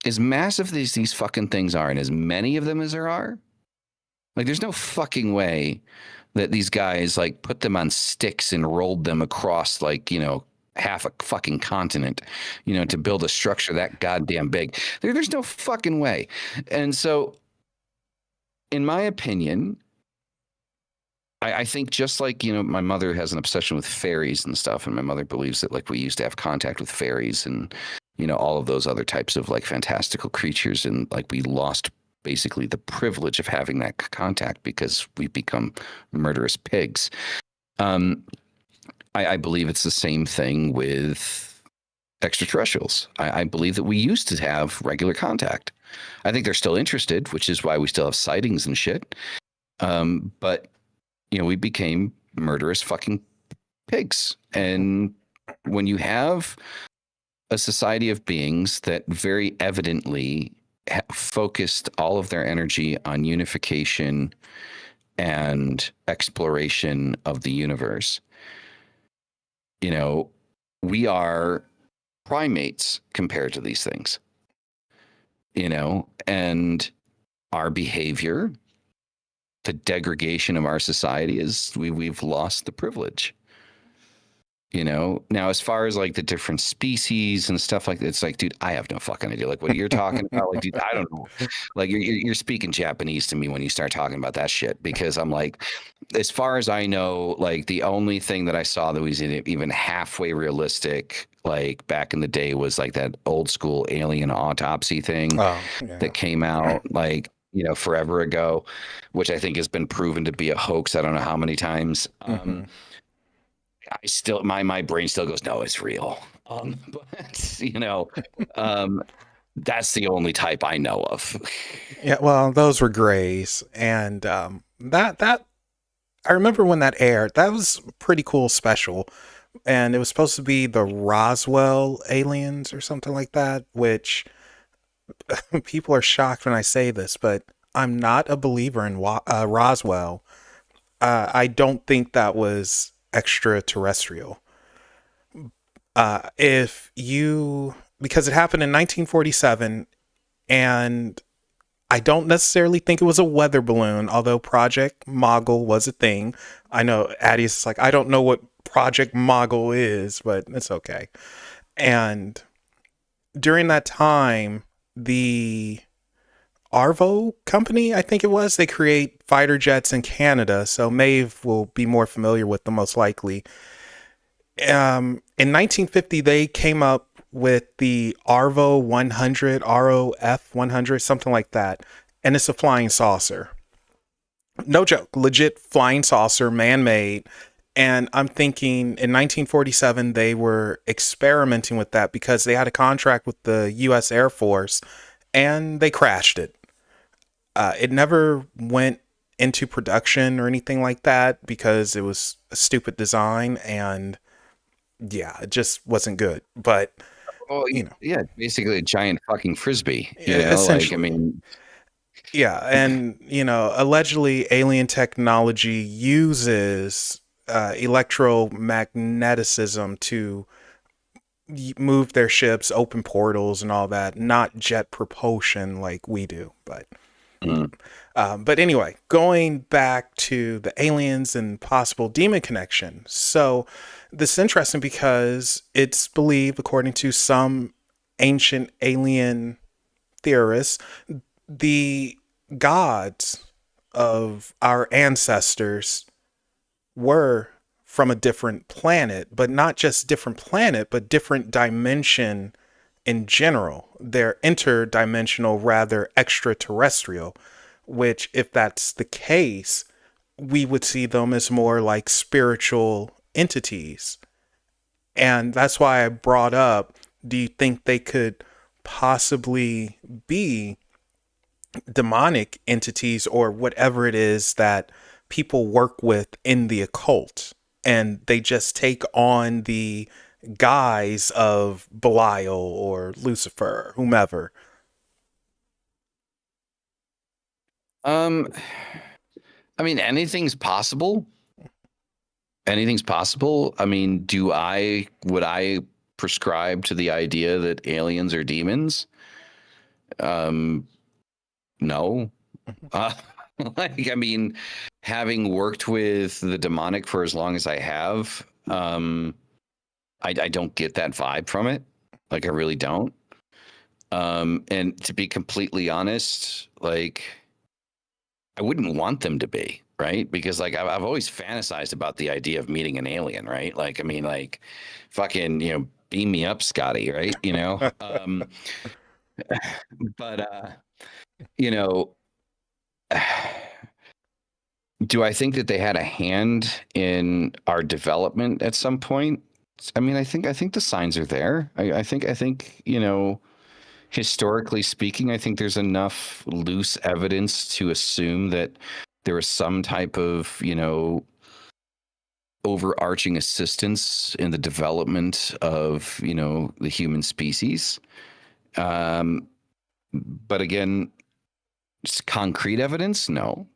as massive as these fucking things are, and as many of them as there are, like, there's no fucking way that these guys like put them on sticks and rolled them across, like, half a fucking continent, to build a structure that goddamn big. There's no fucking way. And so, in my opinion, I think, just like, my mother has an obsession with fairies and stuff, and my mother believes that like we used to have contact with fairies and, all of those other types of like fantastical creatures, and like we lost basically the privilege of having that contact because we've become murderous pigs. I believe it's the same thing with extraterrestrials. I believe that we used to have regular contact. I think they're still interested, which is why we still have sightings and shit. But, we became murderous fucking pigs. And when you have a society of beings that very evidently focused all of their energy on unification and exploration of the universe, we are primates compared to these things, and our behavior, the degradation of our society, is we've lost the privilege. Now, as far as like the different species and stuff like that, it's like, dude, I have no fucking idea. Like, what you're talking about, like, dude, I don't know. Like, you're speaking Japanese to me when you start talking about that shit, because I'm like, as far as I know, like, the only thing that I saw that was even halfway realistic, like back in the day, was like that old school alien autopsy thing that came out like, forever ago, which I think has been proven to be a hoax. I don't know how many times. I still, my brain still goes, no, it's real. But that's the only type I know of. Yeah, well, those were grays, and that I remember when that aired. That was a pretty cool special, and it was supposed to be the Roswell aliens or something like that. Which people are shocked when I say this, but I'm not a believer in Roswell. I don't think that was extraterrestrial. Because it happened in 1947, and I don't necessarily think it was a weather balloon, although Project Mogul was a thing. I know Addie's like, I don't know what Project Mogul is, but it's okay. And during that time, the Arvo company, I think it was, they create fighter jets in Canada, so Maeve will be more familiar with them most likely. In 1950, they came up with the Arvo 100, ROF 100, something like that, and it's a flying saucer. No joke, legit flying saucer, man-made. And I'm thinking in 1947, they were experimenting with that because they had a contract with the U.S. Air Force, and they crashed it. It never went into production or anything like that because it was a stupid design, and yeah, it just wasn't good. But yeah, basically a giant fucking frisbee. Essentially. Like, I mean, yeah, and allegedly alien technology uses electromagnetism to move their ships, open portals, and all that. Not jet propulsion like we do, but. But anyway, going back to the aliens and possible demon connection. So this is interesting because it's believed, according to some ancient alien theorists, the gods of our ancestors were from a different planet, but not just different planet, but different dimension in general. They're interdimensional, rather extraterrestrial, which, if that's the case, we would see them as more like spiritual entities. And that's why I brought up, do you think they could possibly be demonic entities or whatever it is that people work with in the occult, and they just take on the guise of Belial or Lucifer, whomever? I mean, anything's possible. Anything's possible. I mean, would I prescribe to the idea that aliens are demons? No. Like, I mean, having worked with the demonic for as long as I have, I don't get that vibe from it. Like, I really don't. And to be completely honest, like, I wouldn't want them to be, right? Because like I've always fantasized about the idea of meeting an alien, right? Like, I mean, like, fucking, beam me up, Scotty, right? But you know, do I think that they had a hand in our development at some point? I mean, I think the signs are there. I think historically speaking, I think there's enough loose evidence to assume that there was some type of, overarching assistance in the development of, the human species. But again, just concrete evidence, no.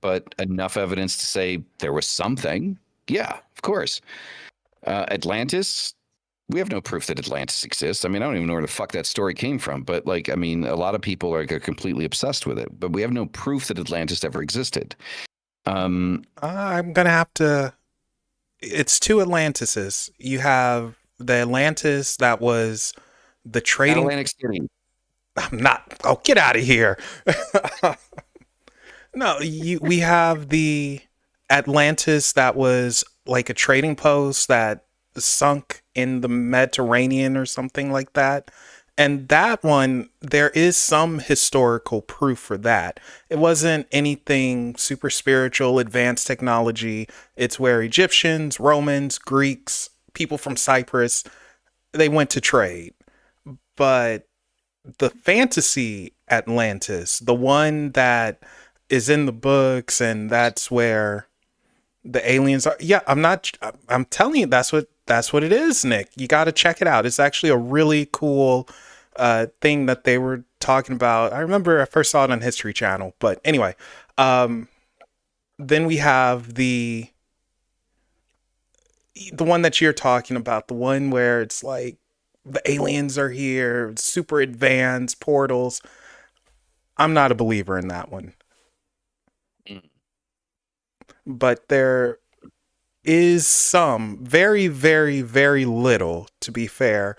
But enough evidence to say there was something. Yeah, of course. Atlantis, we have no proof that Atlantis exists. I mean, I don't even know where the fuck that story came from. But like, I mean, a lot of people are completely obsessed with it. But we have no proof that Atlantis ever existed. I'm gonna have to. It's two Atlantises. You have the Atlantis that was the trading. Atlantic City. I'm not. Oh, get out of here. No, we have the Atlantis that was like a trading post that sunk in the Mediterranean or something like that. And that one, there is some historical proof for that. It wasn't anything super spiritual, advanced technology. It's where Egyptians, Romans, Greeks, people from Cyprus, they went to trade. But the fantasy Atlantis, the one that is in the books, and that's where the aliens are. Yeah, I'm telling you, that's what it is, Nick. You got to check it out. It's actually a really cool thing that they were talking about. I remember I first saw it on History Channel, but anyway, then we have the one that you're talking about, the one where it's like the aliens are here, super advanced portals. I'm not a believer in that one. But there is some very, very, very little, to be fair,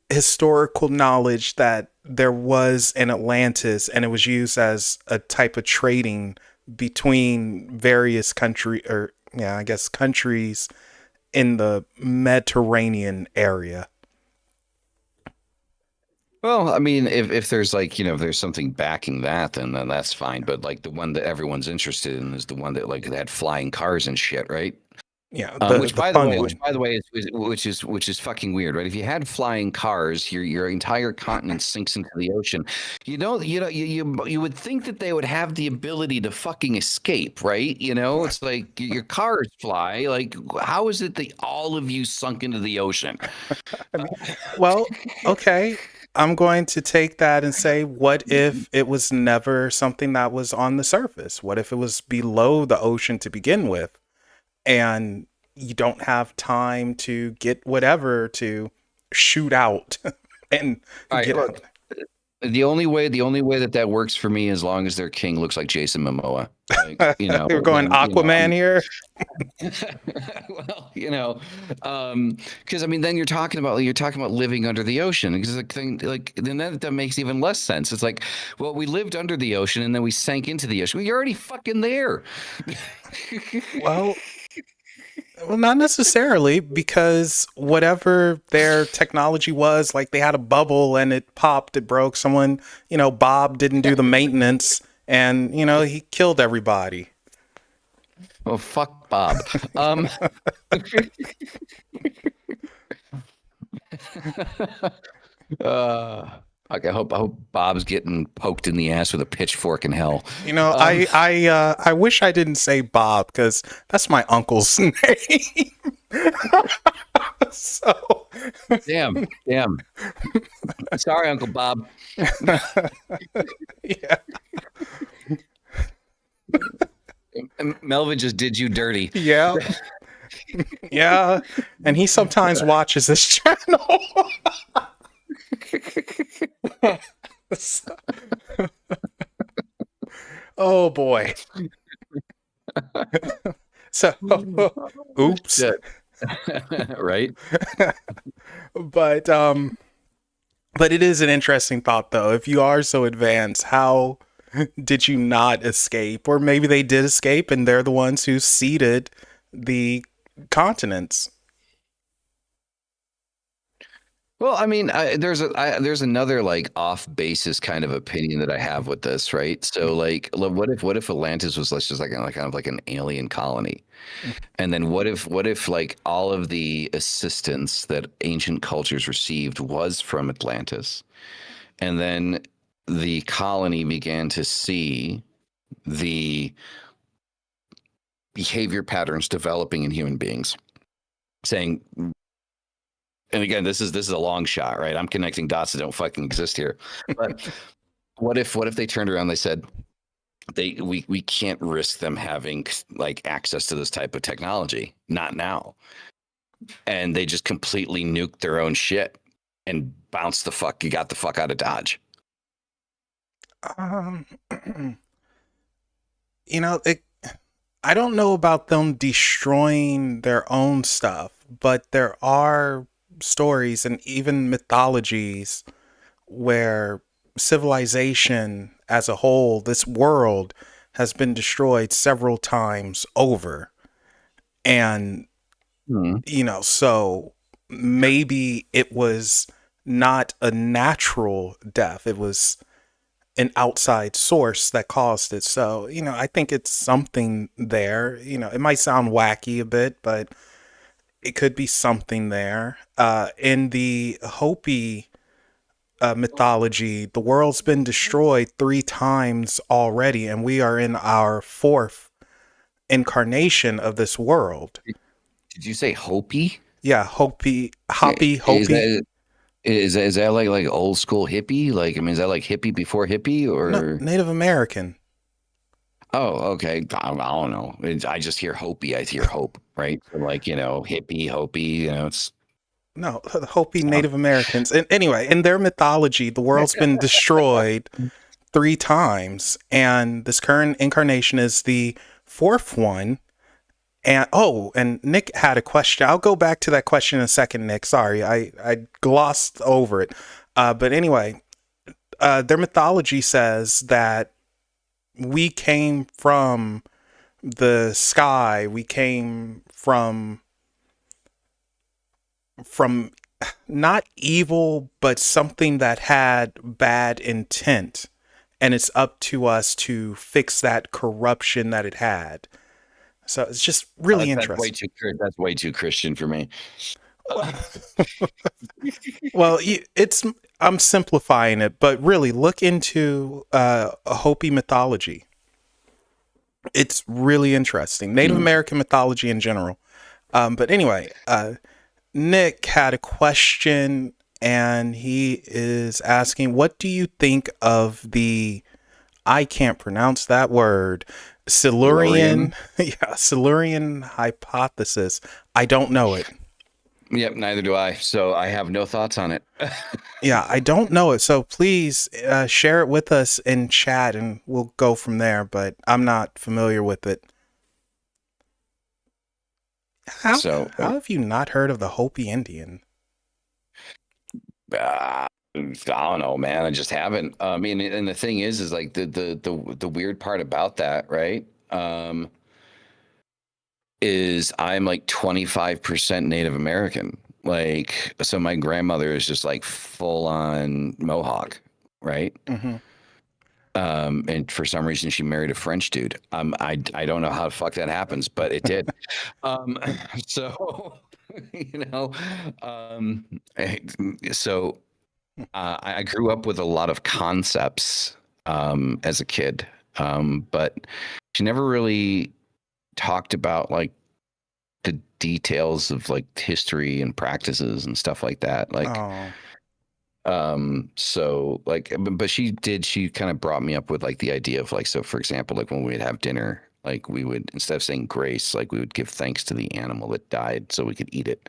historical knowledge that there was an Atlantis and it was used as a type of trading between various countries in the Mediterranean area. Well, I mean, if there's like, if there's something backing that, then that's fine. But like the one that everyone's interested in is the one that like had flying cars and shit, right? Yeah. Which by the way, is fucking weird, right? If you had flying cars, your entire continent sinks into the ocean. You would think that they would have the ability to fucking escape, right? It's like your cars fly. Like, how is it that all of you sunk into the ocean? I mean, well, okay. I'm going to take that and say, what if it was never something that was on the surface? What if it was below the ocean to begin with? And you don't have time to get whatever to shoot out and get out. The only way that works for me, as long as their king looks like Jason Momoa. Like, we're going Aquaman here. Well, because I mean, then you're talking about living under the ocean, because the thing, like, then that makes even less sense. It's like, well, we lived under the ocean and then we sank into the ocean. Well, you're already fucking there. Well, not necessarily, because whatever their technology was, like they had a bubble and it popped, it broke. Someone, Bob didn't do the maintenance, and he killed everybody. Oh, fuck Bob. I hope Bob's getting poked in the ass with a pitchfork in hell. You know, I wish I didn't say Bob because that's my uncle's name. So damn. Sorry, Uncle Bob. Yeah. Melvin just did you dirty. Yeah. Yeah. And he sometimes watches this channel. Oh boy. So oops. Right. But it is an interesting thought though. If you are so advanced, how did you not escape? Or maybe they did escape and they're the ones who seeded the continents. Well, I mean, there's another like off basis kind of opinion that I have with this, right? So, like, what if Atlantis was just like kind of like an alien colony, and then what if like all of the assistance that ancient cultures received was from Atlantis, and then the colony began to see the behavior patterns developing in human beings, saying. And again, this is a long shot, right? I'm connecting dots that don't fucking exist here. But what if they turned around and they said we can't risk them having like access to this type of technology, not now. And they just completely nuked their own shit and got the fuck out of Dodge. You know, I don't know about them destroying their own stuff, but there are stories and even mythologies where civilization as a whole, this world, has been destroyed several times over. And, you know, so maybe it was not a natural death. It was an outside source that caused it. So, you know, I think it's something there. You know, it might sound wacky a bit, but it could be something there. In the Hopi mythology, the world's been destroyed 3 times already, and we are in our 4th incarnation of this world. Did you say Hopi? Yeah, Hopi. Is that like old school hippie? Like, I mean, is that like hippie before hippie or no, Native American? Oh, okay. I don't know. I just hear Hopi. I hear hope, right? So like, you know, hippie, Hopi, you know, it's no Hopi Native Americans. And anyway, in their mythology, the world's been destroyed 3 times, and this current incarnation is the 4th one. And Nick had a question. I'll go back to that question in a second, Nick. Sorry, I glossed over it. But anyway, their mythology says that we came from the sky. We came from not evil, but something that had bad intent. And it's up to us to fix that corruption that it had. So it's just really interesting. That's way too Christian for me. Well, I'm simplifying it, but really look into a Hopi mythology. It's really interesting. Native American mythology in general. But anyway, Nick had a question, and he is asking, what do you think of the, I can't pronounce that word, Silurian hypothesis? I don't know it. Yep, neither do I. So I have no thoughts on it. Yeah, I don't know it. So please share it with us in chat and we'll go from there. But I'm not familiar with it. How have you not heard of the Hopi Indian? I don't know, man. I just haven't. I mean, and the thing is like the weird part about that, right? Is I'm like 25% Native American. Like, so my grandmother is just like full on Mohawk, right? Mm-hmm. And for some reason she married a French dude. I don't know how the fuck that happens, but it did. So you know, um, I- so I grew up with a lot of concepts as a kid, but she never really talked about like the details of like history and practices and stuff like that. Like, Oh, so like, but she kind of brought me up with like the idea of like, so for example, like when we'd have dinner, like we would, instead of saying grace, like we would give thanks to the animal that died so we could eat it.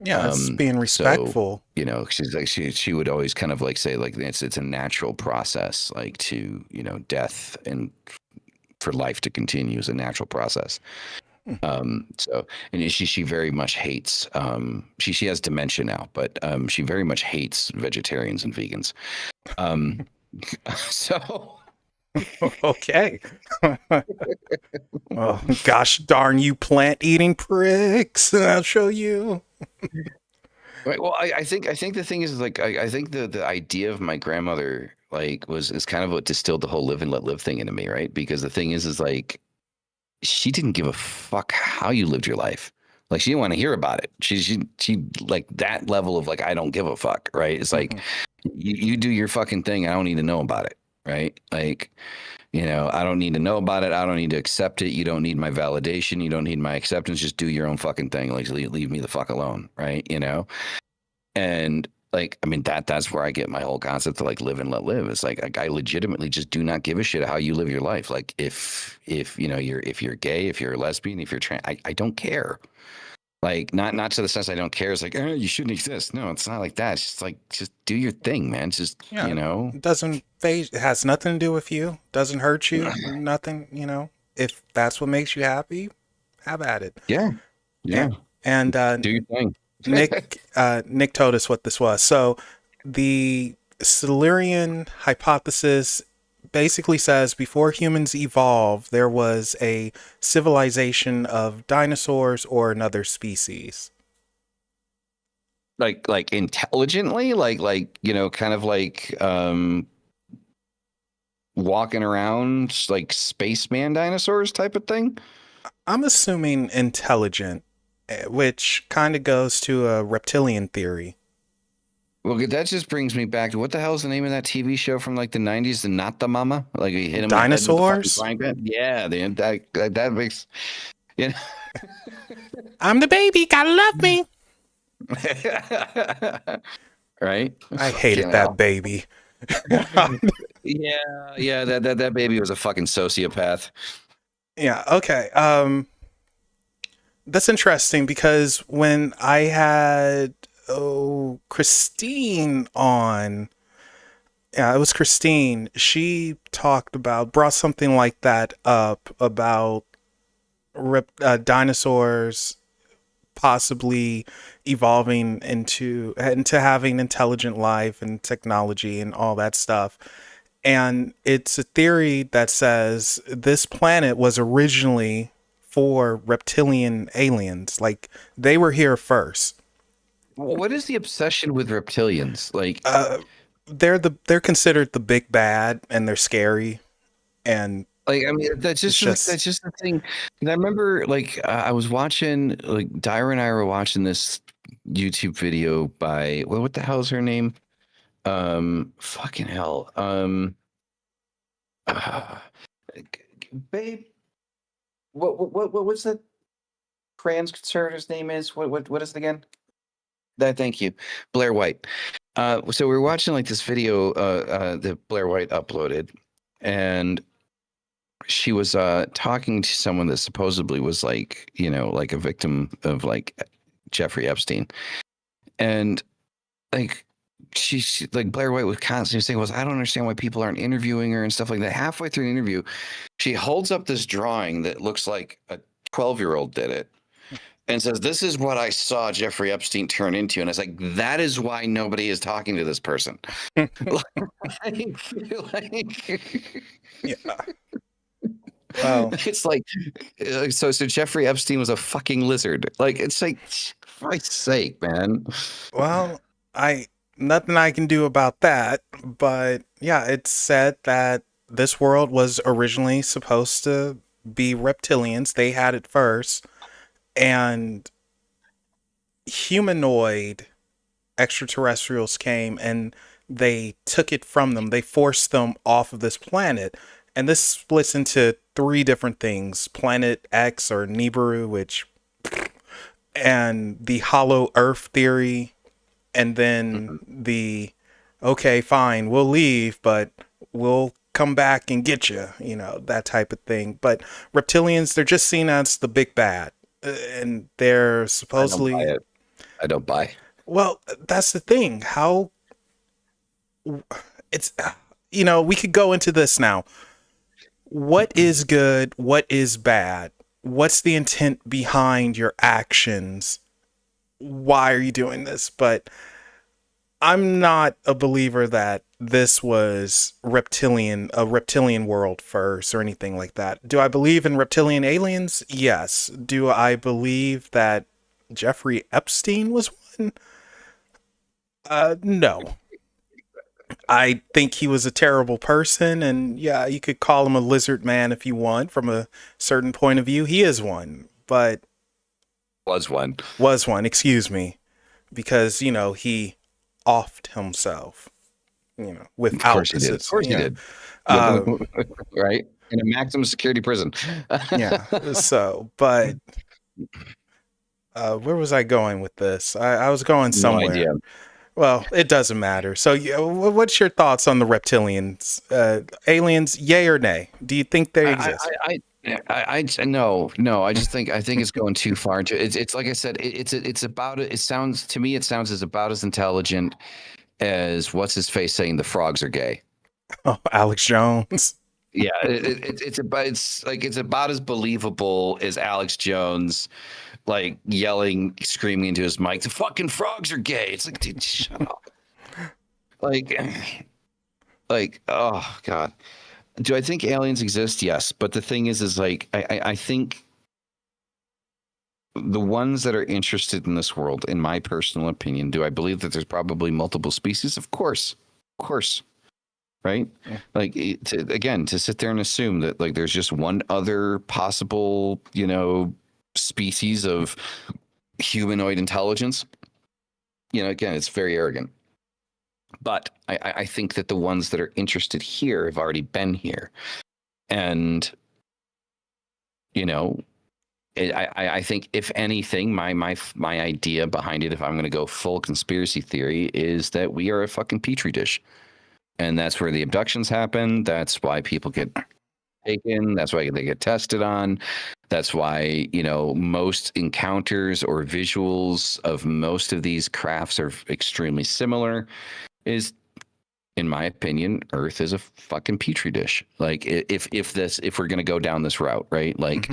yeah, it's being So, respectful. you know, she's like, she would always kind of like say like it's a natural process, like to, you know, death and for life to continue is a natural process. So, and she very much hates, she has dementia now, but, she very much hates vegetarians and vegans. So, Okay. Oh, gosh darn you plant eating pricks. I'll show you. right, well, I think the thing is like, I think the idea of my grandmother like is kind of what distilled the whole live and let live thing into me, right? Because the thing is like, she didn't give a fuck how you lived your life. Like she didn't want to hear about it. She like that level of like I don't give a fuck, right? It's like you do your fucking thing. I don't need to know about it, right? Like, you know, I don't need to know about it. I don't need to accept it. You don't need my validation. You don't need my acceptance. Just do your own fucking thing. Like leave me the fuck alone, right? You know? And like, I mean, that's where I get my whole concept of like live and let live. It's like I legitimately just do not give a shit how you live your life. Like if you know if you're gay, if you're a lesbian, if you're trans, I don't care. Like not to the sense I don't care. It's like you shouldn't exist. No, it's not like that. It's just like just do your thing, man. Just Yeah, you know. it doesn't phase. It has nothing to do with you. Doesn't hurt you. Nothing. You know, if that's what makes you happy, have at it. Yeah, Yeah. yeah. And Do your thing. Nick told us what this was. So the Silurian hypothesis basically says before humans evolved, there was a civilization of dinosaurs or another species. Like intelligently, like you know, kind of like walking around like spaceman dinosaurs type of thing. I'm assuming intelligent, which kind of goes to a reptilian theory. Well, that just brings me back to what the hell is the name of that TV show from like the 90s, the Not the Mama? Like he hit him in the head with the fucking Dinosaurs? frying pan? Yeah, that makes, you know. I'm the baby, gotta love me. Right? I Fucking hated that hell. baby. Yeah, that baby was a fucking sociopath. Yeah, okay. That's interesting because when I had Christine on, yeah, it was Christine. She brought something like that up about dinosaurs possibly evolving into having intelligent life and technology and all that stuff. And it's a theory that says this planet was originally for reptilian aliens. Like they were here first. What is the obsession with reptilians? Like, They're considered the big bad and they're scary. And I mean, it's just that's just the thing. And I remember, like, I was watching, like, Dyra and I were watching this YouTube video by what the hell is her name? Fucking hell. Uh, babe, what's that trans conservative's name is? What is it again? That thank you, Blair White. So we were watching like this video that Blair White uploaded, and she was talking to someone that supposedly was like, you know, like a victim of like Jeffrey Epstein, and like she like Blair White was constantly saying was I don't understand why people aren't interviewing her and stuff like that. Halfway through the interview, she holds up this drawing that looks like a 12-year-old did it and says, "This is what I saw Jeffrey Epstein turn into." And it's like, that is why nobody is talking to this person. yeah. Well, It's like, so Jeffrey Epstein was a fucking lizard. Like, it's like, for Christ's sake, man. well, I nothing I can do about that, but yeah, it's said that this world was originally supposed to be reptilians. They had it first, and humanoid extraterrestrials came and they took it from them. They forced them off of this planet. And this splits into three different things: Planet X or Nibiru, and the hollow earth theory, and then the, okay, fine, we'll leave, but we'll come back and get you, that type of thing. But reptilians, they're just seen as the big bad. And they're supposedly... I don't buy. Well, that's the thing. How... It's... we could go into this now. What is good? What is bad? What's the intent behind your actions? Why are you doing this? But I'm not a believer that this was a reptilian world first or anything like that. Do I believe in reptilian aliens? Yes. Do I believe that Jeffrey Epstein was one? No. I think he was a terrible person, and yeah, you could call him a lizard man if you want. From a certain point of view, he is one, but was one, excuse me, because he offed himself, without... Of course he did. Right, in a maximum security prison. Yeah. So, but where was I going with this? I was going somewhere. No idea. Well, it doesn't matter. So, what's your thoughts on the reptilians? Aliens, yay or nay? Do you think they exist? No. I think it's going too far. It's like I said. It's about. It sounds to me. It sounds about as intelligent as what's his face saying the frogs are gay. Oh, Alex Jones. Yeah, it's about as believable as Alex Jones, like yelling, screaming into his mic, "The fucking frogs are gay." It's like, dude, shut up. Like, oh God. Do I think aliens exist? Yes, but the thing is like, I think the ones that are interested in this world, in my personal opinion, do I believe that there's probably multiple species? Of course. Right? Yeah. Like, to sit there and assume that like there's just one other possible, species of humanoid intelligence, again, it's very arrogant. But I think that the ones that are interested here have already been here. And, I think if anything, my idea behind it, if I'm going to go full conspiracy theory, is that we are a fucking petri dish. And that's where the abductions happen. That's why people get taken. That's why they get tested on. That's why, most encounters or visuals of most of these crafts are extremely similar. Is, in my opinion, Earth is a fucking petri dish. Like, if we're going to go down this route, right? Like,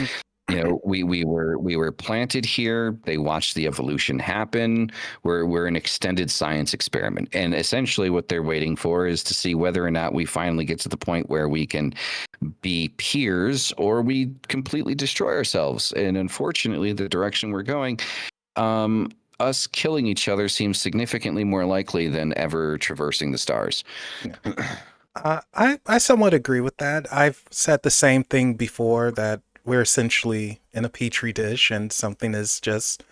we were planted here. They watched the evolution happen. We're an extended science experiment, and essentially what they're waiting for is to see whether or not we finally get to the point where we can be peers, or we completely destroy ourselves. And unfortunately, the direction we're going, us killing each other seems significantly more likely than ever traversing the stars. I somewhat agree with that. I've said the same thing before, that we're essentially in a petri dish and something is just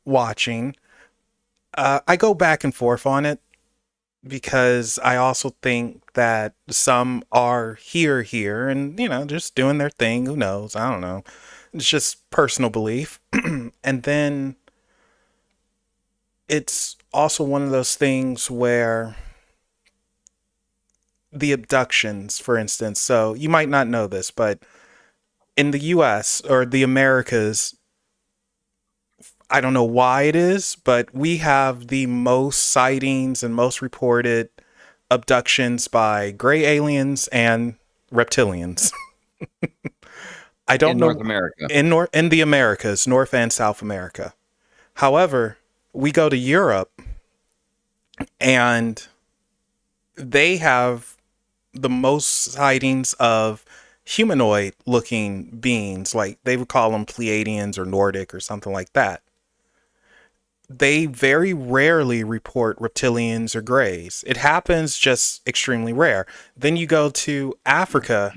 watching. I go back and forth on it because I also think that some are here and, just doing their thing. Who knows? I don't know. It's just personal belief. And then it's also one of those things where the abductions, for instance. So you might not know this, but in the US or the Americas, I don't know why it is, but we have the most sightings and most reported abductions by gray aliens and reptilians. I don't know. North America. In the Americas, North and South America. However, we go to Europe and they have the most sightings of humanoid looking beings. Like, they would call them Pleiadians or Nordic or something like that. They very rarely report reptilians or grays. It happens, just extremely rare. Then you go to Africa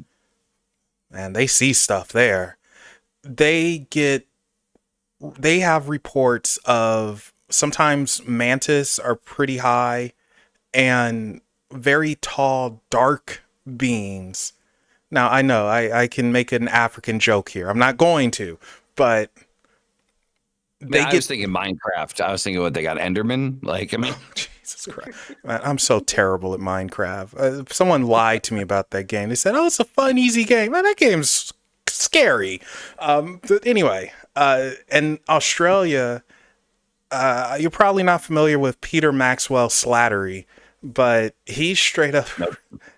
and they see stuff there. They have reports of sometimes mantis are pretty high, and very tall, dark beings. Now, I know I can make an African joke here. I'm not going to, but I was thinking Minecraft. I was thinking what they got, Enderman. Like, I mean, Jesus Christ, man, I'm so terrible at Minecraft. Someone lied to me about that game. They said, "Oh, it's a fun, easy game." Man, that game's scary. But anyway, in Australia, you're probably not familiar with Peter Maxwell Slattery, but he's straight up,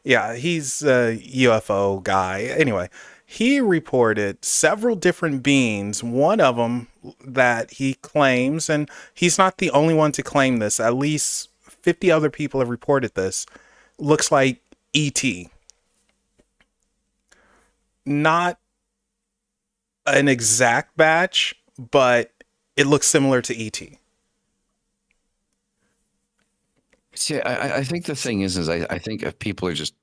yeah, he's a UFO guy. Anyway, he reported several different beings. One of them that he claims, and he's not the only one to claim this, at least 50 other people have reported this, looks like ET. Not an exact batch, but it looks similar to ET. See, I think the thing is I think if people are just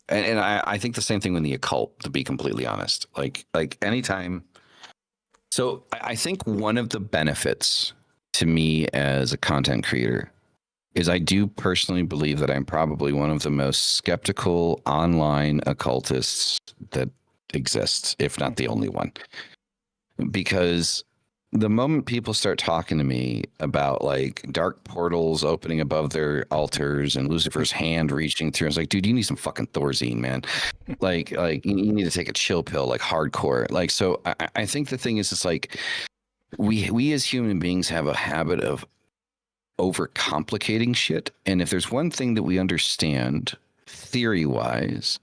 and I think the same thing with the occult, to be completely honest. Like anytime. So I think one of the benefits to me as a content creator is I do personally believe that I'm probably one of the most skeptical online occultists that exists, if not the only one. Because the moment people start talking to me about like dark portals opening above their altars and Lucifer's hand reaching through, I was like, dude, you need some fucking Thorazine, man. like you need to take a chill pill, like hardcore. Like, so I think the thing is, it's like we as human beings have a habit of overcomplicating shit. And if there's one thing that we understand theory-wise,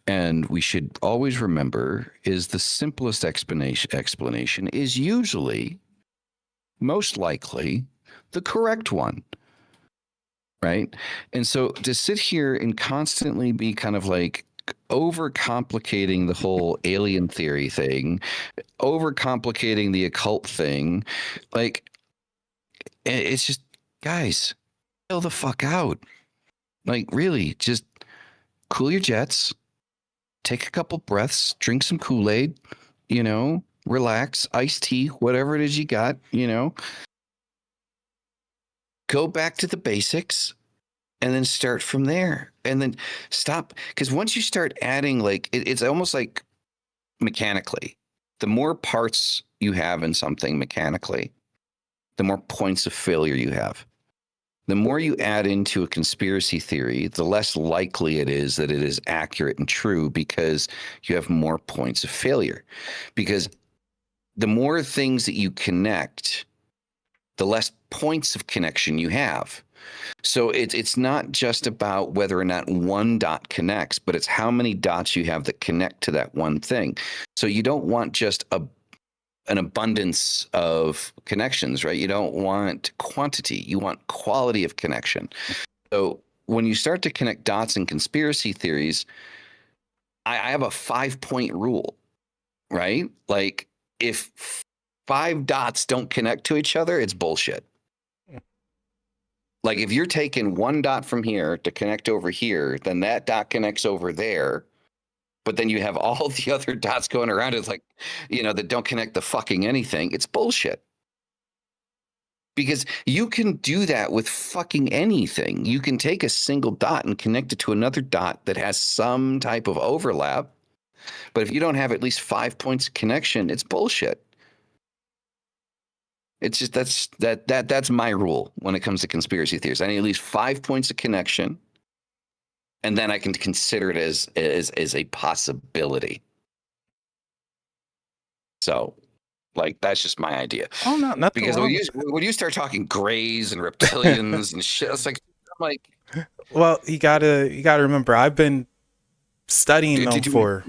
and we should always remember, is the simplest explanation is usually, most likely, the correct one, right? And so to sit here and constantly be kind of like overcomplicating the whole alien theory thing, overcomplicating the occult thing, like, it's just, guys, chill the fuck out. Like, really, just cool your jets. Take a couple breaths, drink some Kool-Aid, relax, iced tea, whatever it is you got, go back to the basics and then start from there and then stop. Because once you start adding, like, it's almost like mechanically, the more parts you have in something mechanically, the more points of failure you have. The more you add into a conspiracy theory, the less likely it is that it is accurate and true, because you have more points of failure. Because the more things that you connect, the less points of connection you have. So it's not just about whether or not one dot connects, but it's how many dots you have that connect to that one thing. So you don't want just an abundance of connections, right? You don't want quantity, you want quality of connection. So when you start to connect dots in conspiracy theories, I have a 5-point rule, right? Like, if 5 dots don't connect to each other, it's bullshit. Like, if you're taking 1 dot from here to connect over here, then that dot connects over there. But then you have all the other dots going around. It's like, that don't connect to fucking anything. It's bullshit. Because you can do that with fucking anything. You can take a single dot and connect it to another dot that has some type of overlap. But if you don't have at least 5 points of connection, it's bullshit. It's just, that's my rule when it comes to conspiracy theories. I need at least 5 points of connection. And then I can consider it as a possibility. So, like, that's just my idea. Oh, no, nothing. Because when you start talking grays and reptilians and shit, it's like, I'm like, well, you gotta remember, I've been studying them for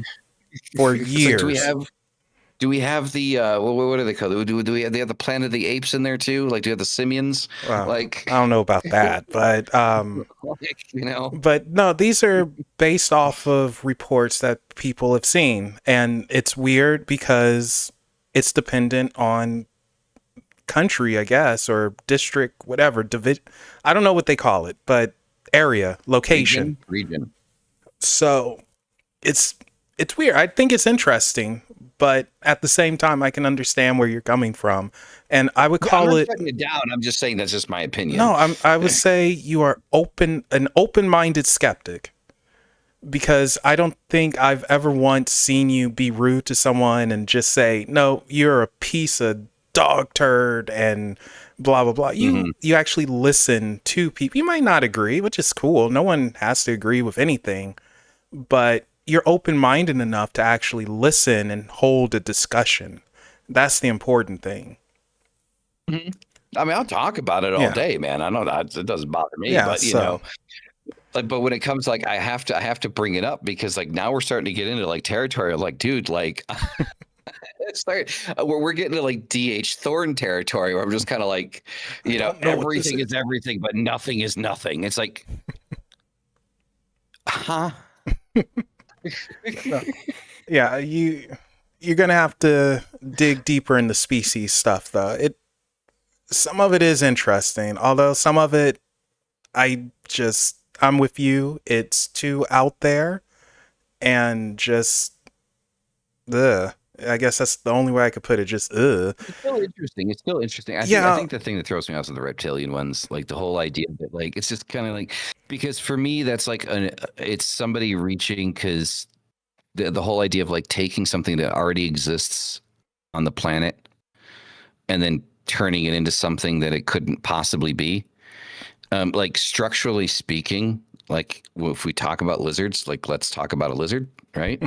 years. Like, do we have the what do they call it? Do they have the Planet of the Apes in there too? Like, do we have the simians? Well, like, I don't know about that, but But no, these are based off of reports that people have seen, and it's weird because it's dependent on country, I guess, or district, whatever, division. I don't know what they call it, but area, location, region. So it's weird. I think it's interesting, but at the same time, I can understand where you're coming from. And I would call I'm not it shutting it down. I'm just saying that's just my opinion. No, I would say you are an open-minded skeptic, because I don't think I've ever once seen you be rude to someone and just say, "No, you're a piece of dog turd," and blah blah blah. You actually listen to people. You might not agree, which is cool. No one has to agree with anything, but you're open-minded enough to actually listen and hold a discussion. That's the important thing. Mm-hmm. I mean, I'll talk about it all day, man. I know that it doesn't bother me, but you know, like, but when it comes like, I have to bring it up because like now we're starting to get into like territory of like, dude, like we're getting to like DH Thorne territory where I'm just kind of like, you know everything is everything, but nothing is nothing. It's like, huh? Yeah, you're gonna have to dig deeper in the species stuff, though. Some of it is interesting, although some of it, I'm with you. It's too out there, and just, ugh. I guess that's the only way I could put it. Just, ugh. It's still interesting. I think the thing that throws me off is the reptilian ones, like the whole idea that like it's just kind of like, because for me that's like it's somebody reaching, because the whole idea of like taking something that already exists on the planet and then turning it into something that it couldn't possibly be. Like structurally speaking, like if we talk about lizards, like let's talk about a lizard, right?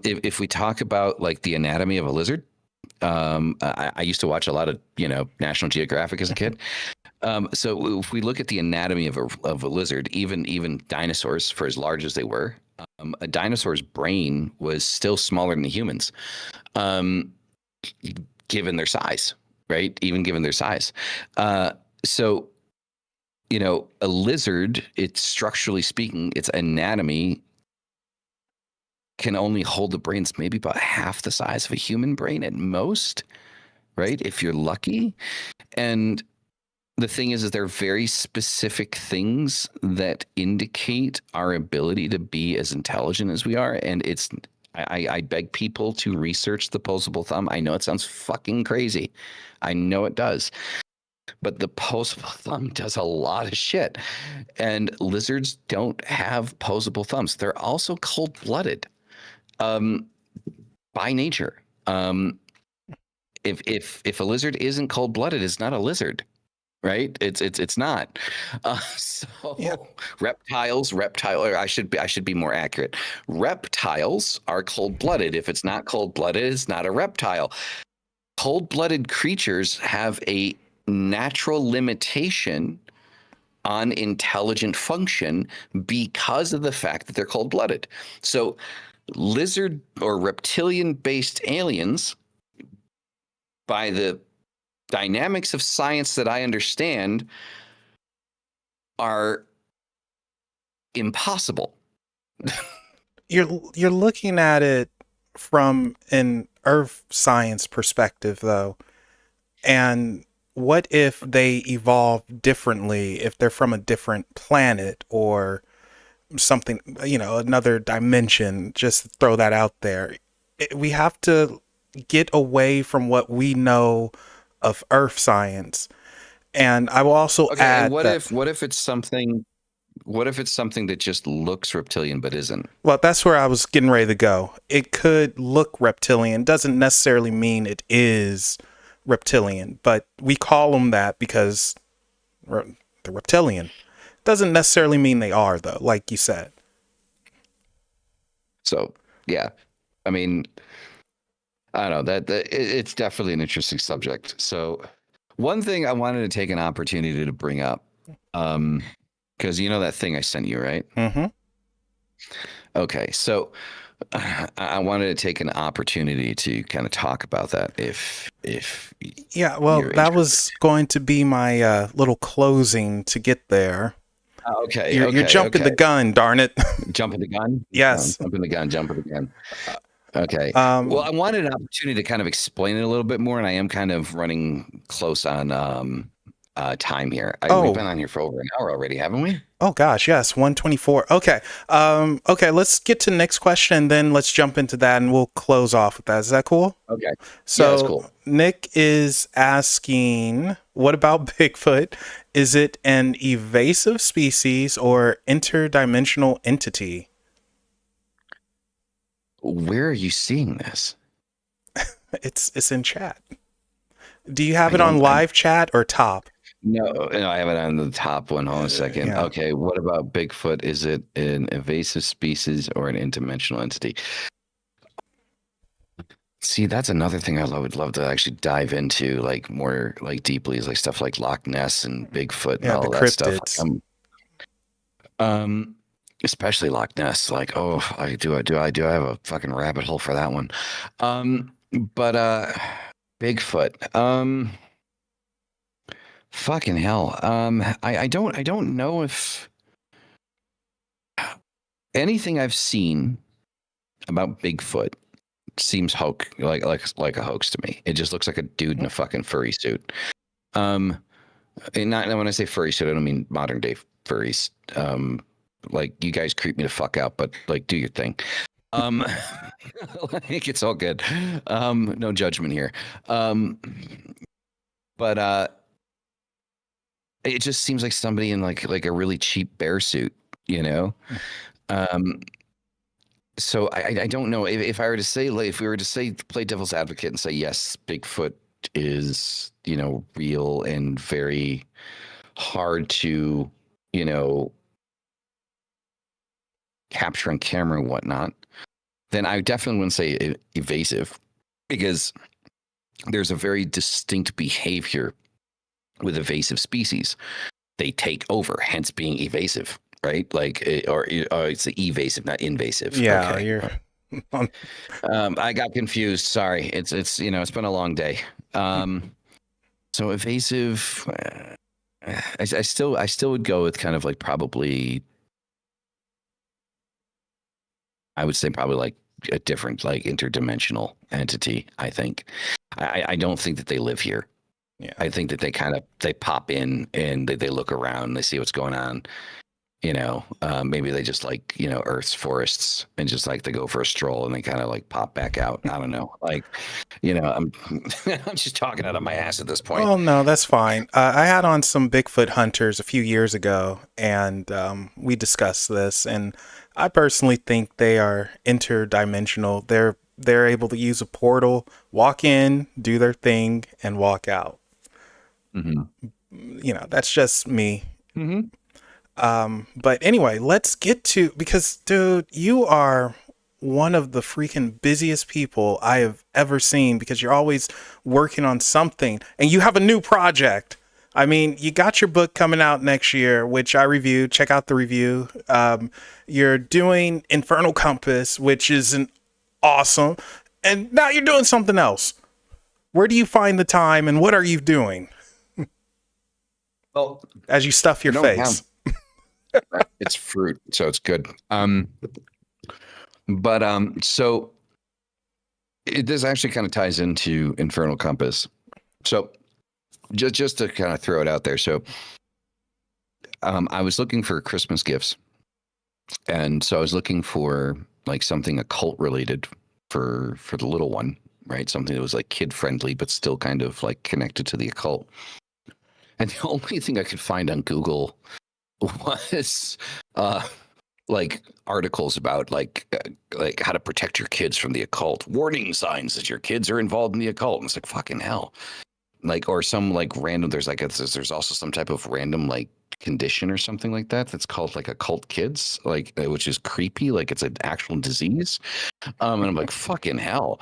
If we talk about like the anatomy of a lizard, I used to watch a lot of, National Geographic as a kid. So if we look at the anatomy of a lizard, even dinosaurs, for as large as they were, a dinosaur's brain was still smaller than a human's, given their size, right? Even given their size. So, a lizard, it's structurally speaking, its anatomy can only hold the brains maybe about half the size of a human brain at most, right? If you're lucky. And the thing is there are very specific things that indicate our ability to be as intelligent as we are. And I beg people to research the opposable thumb. I know it sounds fucking crazy. I know it does. But the opposable thumb does a lot of shit. And lizards don't have opposable thumbs. They're also cold-blooded. By nature. If a lizard isn't cold-blooded, it's not a lizard, right? It's not. Reptiles, or I should be more accurate. Reptiles are cold-blooded. If it's not cold-blooded, it's not a reptile. Cold-blooded creatures have a natural limitation on intelligent function because of the fact that they're cold-blooded. So lizard or reptilian-based aliens, by the dynamics of science that I understand, are impossible. You're looking at it from an Earth science perspective, though. And what if they evolve differently, if they're from a different planet or something, another dimension? Just throw that out there. We have to get away from what we know of Earth science. And I will also add, what if it's something that just looks reptilian but isn't? Well, that's where I was getting ready to go. It could look reptilian, doesn't necessarily mean it is reptilian, but we call them that because they're reptilian. Doesn't necessarily mean they are, though, like you said. So, yeah. I mean, I don't know, that it's definitely an interesting subject. So one thing I wanted to take an opportunity to bring up, because that thing I sent you, right? Mm-hmm. Okay, so I wanted to take an opportunity to kind of talk about that. If yeah, well, that was going to be my little closing to get there. Okay, you're jumping the gun, darn it! Jumping the gun? Yes, jumping the gun. Okay. Well, I wanted an opportunity to kind of explain it a little bit more, and I am kind of running close on time here. We've been on here for over an hour already, haven't we? Oh gosh, yes, 124. Okay. Okay, let's get to the next question and then let's jump into that and we'll close off with that. Is that cool? Okay. So that's cool. Nick is asking, what about Bigfoot? Is it an evasive species or interdimensional entity? Where are you seeing this? It's in chat. Do you have it on live chat or top? No, I have it on the top one. Hold on a second. Yeah. Okay, what about Bigfoot? Is it an evasive species or an interdimensional entity? See, that's another thing I would love to actually dive into, like more like deeply, is like stuff like Loch Ness and Bigfoot and all that stuff. Especially Loch Ness. Like, oh, I have a fucking rabbit hole for that one. But Bigfoot. Fucking hell. I don't know if anything I've seen about Bigfoot seems like a hoax to me. It just looks like a dude in a fucking furry suit. And not when I say furry suit, I don't mean modern day furries. Like, you guys creep me the fuck out, but like, do your thing. Like, it's all good. No judgment here. But it just seems like somebody in like a really cheap bear suit, you know? So I don't know if I were to say, like, if we were to say, play devil's advocate and say, yes, Bigfoot is, you know, real and very hard to, you know, capture on camera and whatnot, then I definitely wouldn't say evasive, because there's a very distinct behavior with evasive species. They take over, hence being evasive. Right, like, or it's evasive, not invasive. Yeah, okay. You're. I got confused. Sorry, it's you know, it's been a long day. So evasive. I still would go with kind of like probably. I would say probably like a different, like, interdimensional entity. I think. I don't think that they live here. Yeah. I think that they pop in and they look around, they see what's going on. You know, maybe they just like, you know, Earth's forests and just like they go for a stroll and they kind of like pop back out. I don't know. Like, you know, I'm I'm just talking out of my ass at this point. Oh, no, that's fine. I had on some Bigfoot hunters a few years ago and we discussed this, and I personally think they are interdimensional. They're able to use a portal, walk in, do their thing, and walk out. Mm-hmm. You know, that's just me. Mm-hmm. But anyway, let's get to, because dude, you are one of the freaking busiest people I have ever seen, because you're always working on something and you have a new project. I mean, you got your book coming out next year, which I reviewed. Check out the review. You're doing Infernal Compass, which is an awesome, and now you're doing something else. Where do you find the time and what are you doing? Well, as you stuff your face. It's fruit, so it's good. So this actually kind of ties into Infernal Compass. So just to kind of throw it out there. So I was looking for Christmas gifts, and so I was looking for like something occult related for the little one, right? Something that was like kid friendly, but still kind of like connected to the occult. And the only thing I could find on Google was like articles about like how to protect your kids from the occult, warning signs that your kids are involved in the occult. And it's like, fucking hell. Like, or some like random, there's also some type of random like condition or something like that that's called like occult kids, like, which is creepy, like it's an actual disease. And I'm like, fucking hell.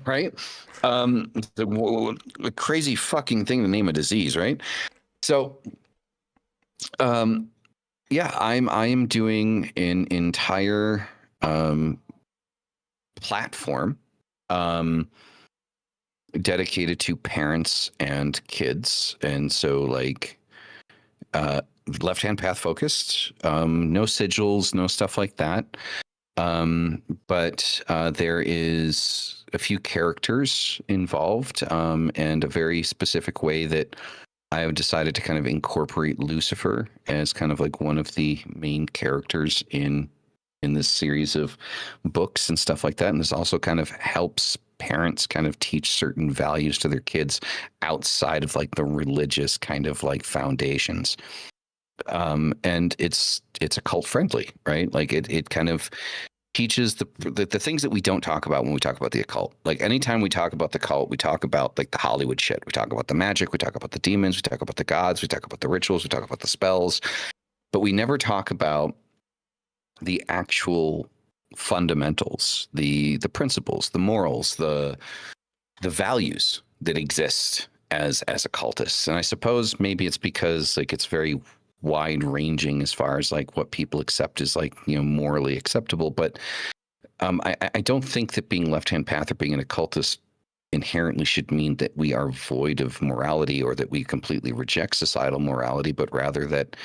Right. The crazy fucking thing to name a disease, right? So yeah, I am doing an entire platform dedicated to parents and kids, and so like left hand path focused, no sigils, no stuff like that, but there is a few characters involved, and a very specific way that I have decided to kind of incorporate Lucifer as kind of like one of the main characters in this series of books and stuff like that. And this also kind of helps parents kind of teach certain values to their kids outside of like the religious kind of like foundations. And it's occult friendly, right? Like it kind of teaches the things that we don't talk about when we talk about the occult. Like anytime we talk about the cult, we talk about like the Hollywood shit. We talk about the magic, we talk about the demons, we talk about the gods, we talk about the rituals, we talk about the spells, but we never talk about the actual fundamentals, the principles, the morals, the values that exist as occultists. And I suppose maybe it's because like it's very wide ranging as far as like what people accept as like, you know, morally acceptable. But I don't think that being left-hand path or being an occultist inherently should mean that we are void of morality or that we completely reject societal morality, but rather that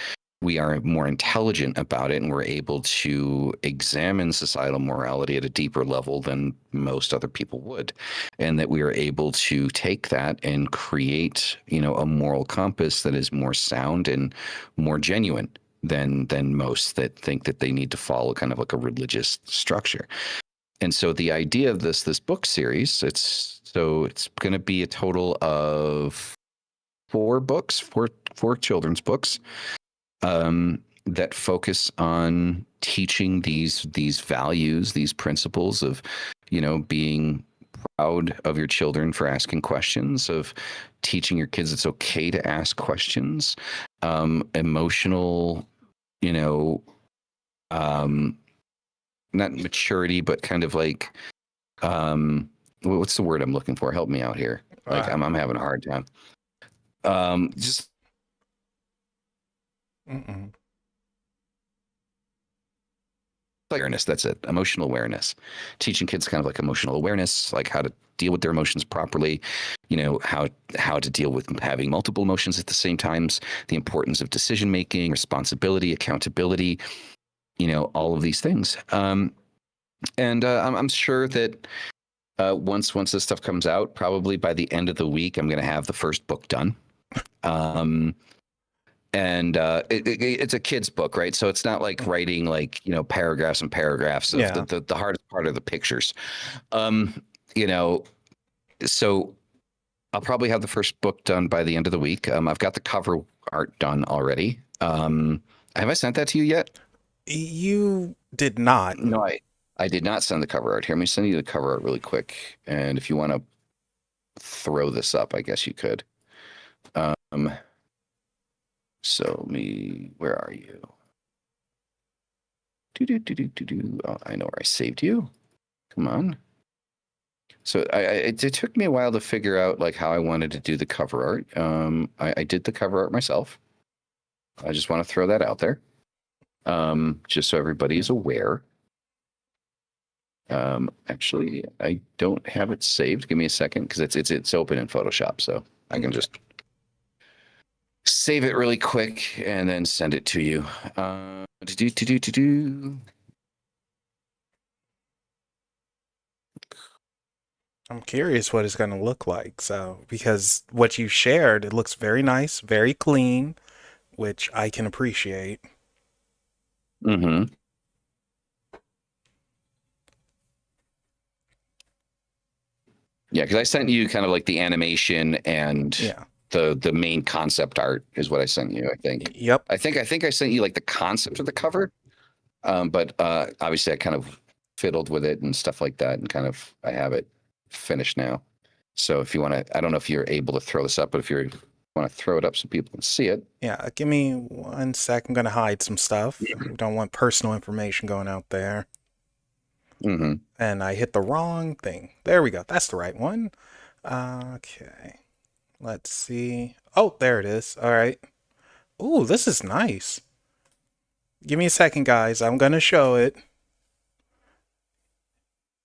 we are more intelligent about it and we're able to examine societal morality at a deeper level than most other people would. And that we are able to take that and create, you know, a moral compass that is more sound and more genuine than most that think that they need to follow kind of like a religious structure. And so the idea of this book series, it's going to be a total of 4 books, four children's books, that focus on teaching these values, these principles of, you know, being proud of your children for asking questions, of teaching your kids it's okay to ask questions, emotional, you know, not maturity, but kind of like, what's the word I'm looking for? Help me out here. Like I'm having a hard time. Just. Mm-mm. Awareness, that's it. Emotional awareness. Teaching kids kind of like emotional awareness, like how to deal with their emotions properly, you know, how to deal with having multiple emotions at the same times, the importance of decision making, responsibility, accountability, you know, all of these things. And I'm sure that once this stuff comes out, probably by the end of the week, I'm going to have the first book done. And it's a kid's book, right? So it's not like writing like, you know, paragraphs and paragraphs of the hardest part of the pictures. You know, so I'll probably have the first book done by the end of the week. I've got the cover art done already. Have I sent that to you yet? You did not. No, I did not send the cover art. Here, let me send you the cover art really quick. And if you want to throw this up, I guess you could. So where are you? Oh, I know where I saved you. Come on. So it took me a while to figure out like how I wanted to do the cover art. I did the cover art myself. I just want to throw that out there, just so everybody is aware. Actually, I don't have it saved. Give me a second because it's open in Photoshop, so I can just save it really quick and then send it to you. I'm curious what it's going to look like. So, because what you shared, it looks very nice, very clean, which I can appreciate. Mm-hmm. Yeah, because I sent you kind of like the animation and the main concept art is what I sent you, I think. Yep. I think I sent you like the concept of the cover. But obviously I kind of fiddled with it and stuff like that and kind of I have it finished now. So if you want to, I don't know if you're able to throw this up, but if you want to throw it up so people can see it. Yeah, give me 1 sec. I'm going to hide some stuff. We don't want personal information going out there. Mm-hmm. And I hit the wrong thing. There we go. That's the right one. Okay. Let's see. Oh, there it is. All right. Ooh, this is nice. Give me a second, guys. I'm going to show it.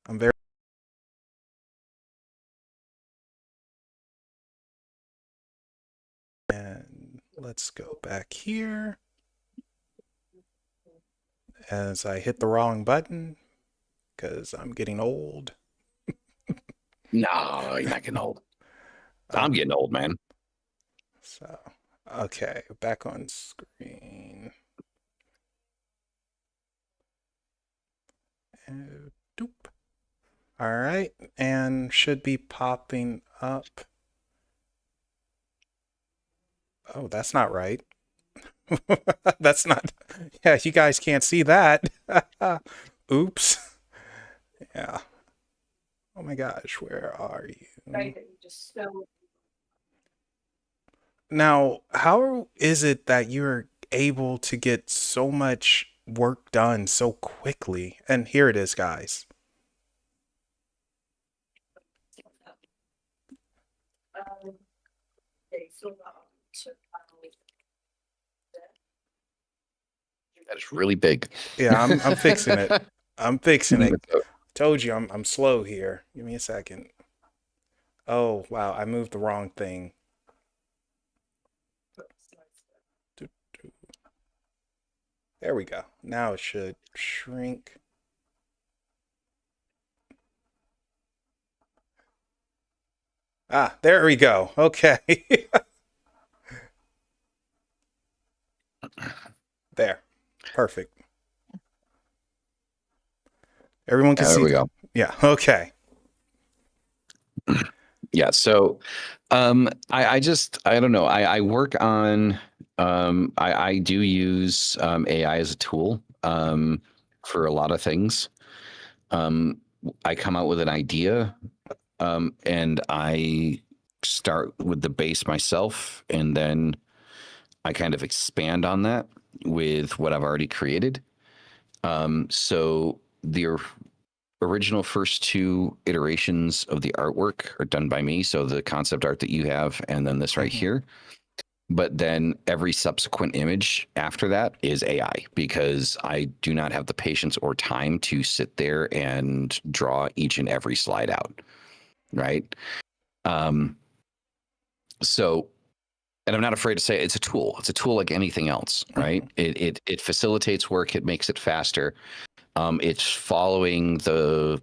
I'm very... And let's go back here. As I hit the wrong button. Because I'm getting old. No, you're not getting old. I'm getting old, man. So, okay, back on screen. Doop. All right, and should be popping up. Oh, that's not right. That's not. Yeah, you guys can't see that. Oops. Yeah. Oh my gosh, where are you? Now, how is it that you're able to get so much work done so quickly? And here it is, guys. That is really big. Yeah, I'm fixing it. I'm fixing it. Told you I'm slow here. Give me a second. Oh, wow, I moved the wrong thing. There we go. Now it should shrink. Ah, there we go. Okay. There. Perfect. Everyone can see. There we go. Yeah. Okay. Yeah. So, I don't know. I work on, I do use, AI as a tool, for a lot of things. I come out with an idea, and I start with the base myself, and then I kind of expand on that with what I've already created. So the original first two iterations of the artwork are done by me. So the concept art that you have, and then this right here. But then every subsequent image after that is AI, because I do not have the patience or time to sit there and draw each and every slide out. Right. So, and I'm not afraid to say it's a tool. It's a tool like anything else, right? It facilitates work. It makes it faster. It's following the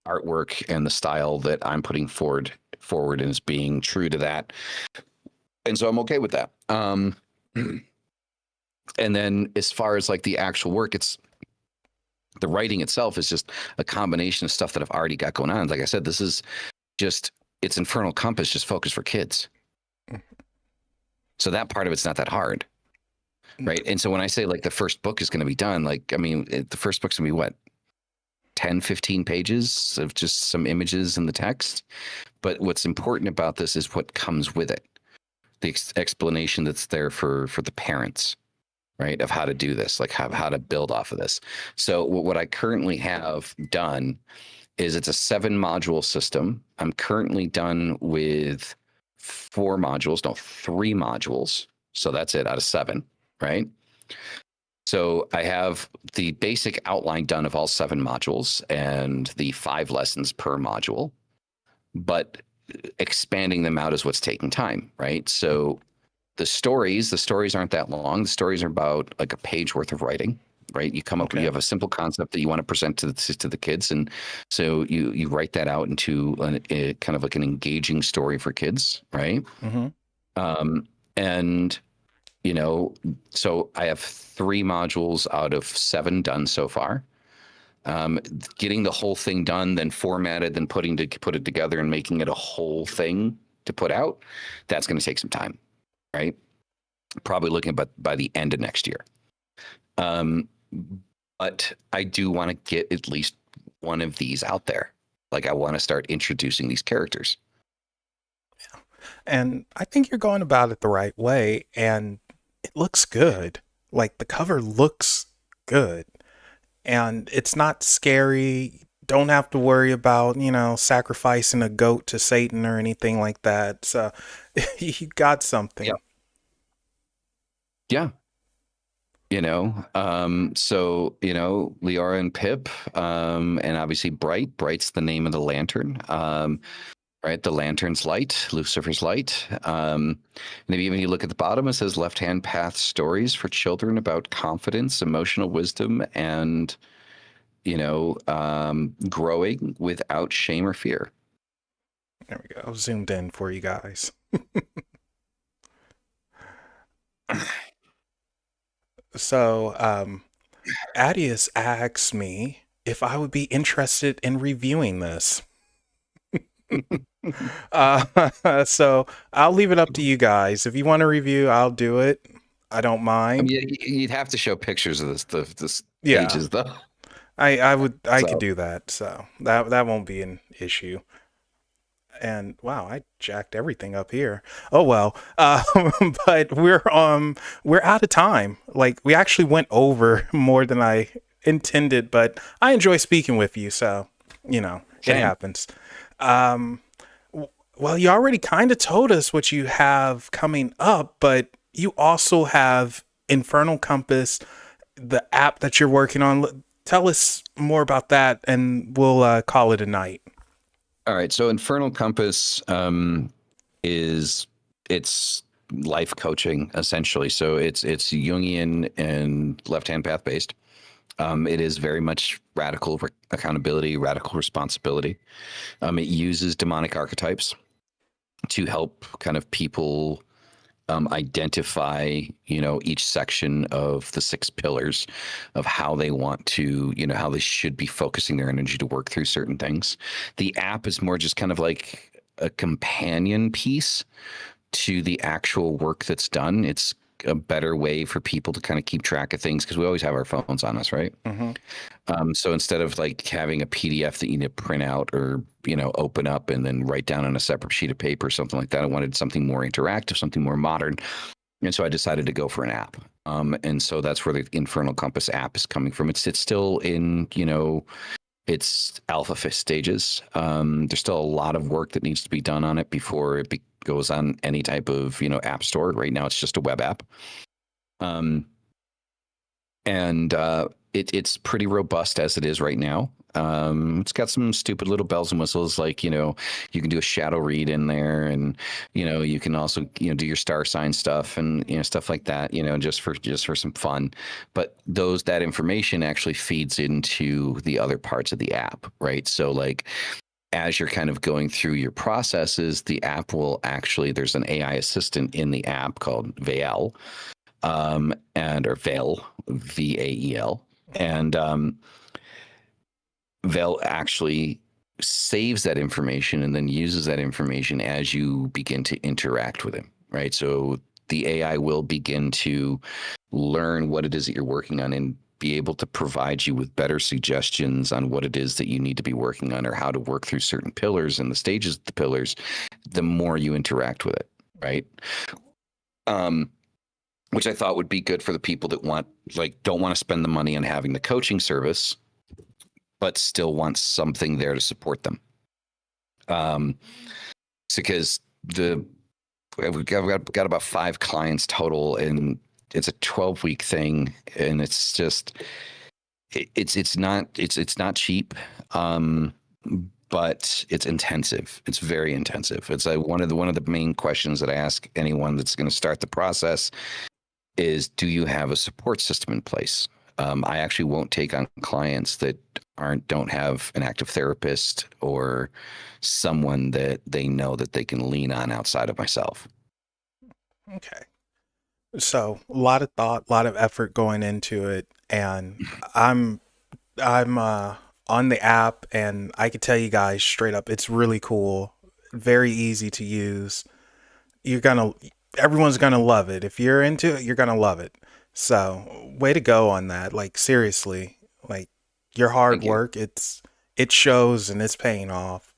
artwork and the style that I'm putting forward and is being true to that. And so I'm okay with that. And then as far as like the actual work, it's the writing itself is just a combination of stuff that I've already got going on. Like I said, this is just, it's Infernal Compass, just focused for kids. So that part of it's not that hard. Right. And so when I say like the first book is going to be done, like, I mean, the first book's going to be what? 10, 15 pages of just some images and the text. But what's important about this is what comes with it. The explanation that's there for the parents, right? Of how to do this, like how to build off of this. So what I currently have done is it's a 7-module system. I'm currently done with 3 modules. So that's it out of 7, right? So I have the basic outline done of all 7 modules and the 5 lessons per module, but expanding them out is what's taking time, right? So the stories aren't that long. The stories are about like a page worth of writing, right? You come up with, you have a simple concept that you want to present to the kids. And so you write that out into a kind of like an engaging story for kids, right? And so I have 3 modules out of 7 done so far. Getting the whole thing done, then formatted, then put it together and making it a whole thing to put out, that's going to take some time, right? Probably looking by the end of next year. But I do want to get at least one of these out there. Like I want to start introducing these characters. Yeah. And I think you're going about it the right way, and it looks good. Like the cover looks good. And it's not scary. Don't have to worry about, sacrificing a goat to Satan or anything like that. So you got something. Yeah. So, Leora and Pip, and obviously Bright's the name of the lantern. Right. The lantern's light, Lucifer's light. Maybe even you look at the bottom, it says left-hand path stories for children about confidence, emotional wisdom, and, growing without shame or fear. There we go. I zoomed in for you guys. So, Adius asked me if I would be interested in reviewing this. So I'll leave it up to you guys. If you want to review, I'll do it. I don't mind. I mean, you'd have to show pictures of this Yeah. pages, though. I could do that. So that won't be an issue. And wow, I jacked everything up here. Oh well. But we're out of time. Like, we actually went over more than I intended, but I enjoy speaking with you, so it happens. Well, you already kind of told us what you have coming up, but you also have Infernal Compass, the app that you're working on. Tell us more about that, and we'll call it a night. All right. So Infernal Compass it's life coaching, essentially. So it's Jungian and left-hand path based. It is very much radical accountability, radical responsibility. It uses demonic archetypes to help kind of people identify, each section of the 6 pillars of how they want to, how they should be focusing their energy to work through certain things. The app is more just kind of like a companion piece to the actual work that's done. It's a better way for people to kind of keep track of things, because we always have our phones on us, right? Mm-hmm. So instead of like having a PDF that you need to print out or, open up and then write down on a separate sheet of paper, something like that, I wanted something more interactive, something more modern. And so I decided to go for an app. And so that's where the Infernal Compass app is coming from. It's still in, its alpha stages. There's still a lot of work that needs to be done on it before it goes on any type of, app store. Right now, it's just a web app. It's pretty robust as it is right now. It's got some stupid little bells and whistles, like, you can do a shadow read in there, and, you can also, do your star sign stuff and, stuff like that, just for some fun. But that information actually feeds into the other parts of the app, right? So like, as you're kind of going through your processes, the app will actually, there's an AI assistant in the app called Vael, or Vael, Vael. And Vael actually saves that information and then uses that information as you begin to interact with him, right? So the AI will begin to learn what it is that you're working on and be able to provide you with better suggestions on what it is that you need to be working on, or how to work through certain pillars and the stages of the pillars, the more you interact with it, right? Which I thought would be good for the people that don't want to spend the money on having the coaching service, but still want something there to support them. Because we've got about 5 clients total, and it's a 12-week thing, and it's just it's not cheap, but it's intensive. It's very intensive. It's like one of the main questions that I ask anyone that's going to start the process is, do you have a support system in place? I actually won't take on clients that don't have an active therapist or someone that they know that they can lean on outside of myself. Okay. So a lot of thought, a lot of effort going into it, and I'm on the app, and I can tell you guys straight up, it's really cool, very easy to use. Everyone's gonna love it. If you're into it, you're gonna love it. So way to go on that. Like, seriously, like, your hard work, it shows and it's paying off.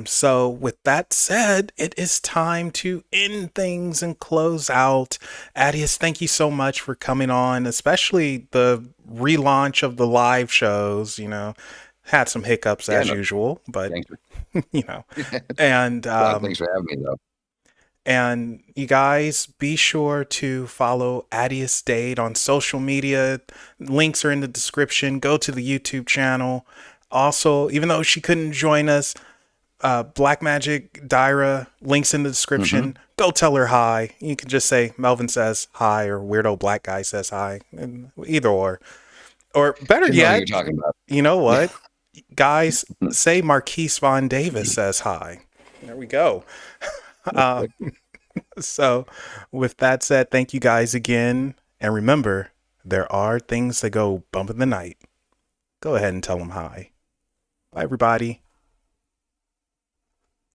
So with that said, it is time to end things and close out. Adius, thank you so much for coming on, especially the relaunch of the live shows. Had some hiccups as usual, but and thanks for having me, though. And you guys, be sure to follow Adius Dade on social media. Links are in the description. Go to the YouTube channel. Also, even though she couldn't join us, Black Magic Dyra, links in the description. Mm-hmm. Go tell her hi. You can just say Melvin says hi, or Weirdo Black Guy says hi. Either or better yet, you're talking about. You know what? Guys, say Marquise Von Davis says hi. There we go. So with that said, thank you guys again. And remember, there are things that go bump in the night. Go ahead and tell them hi. Bye, everybody.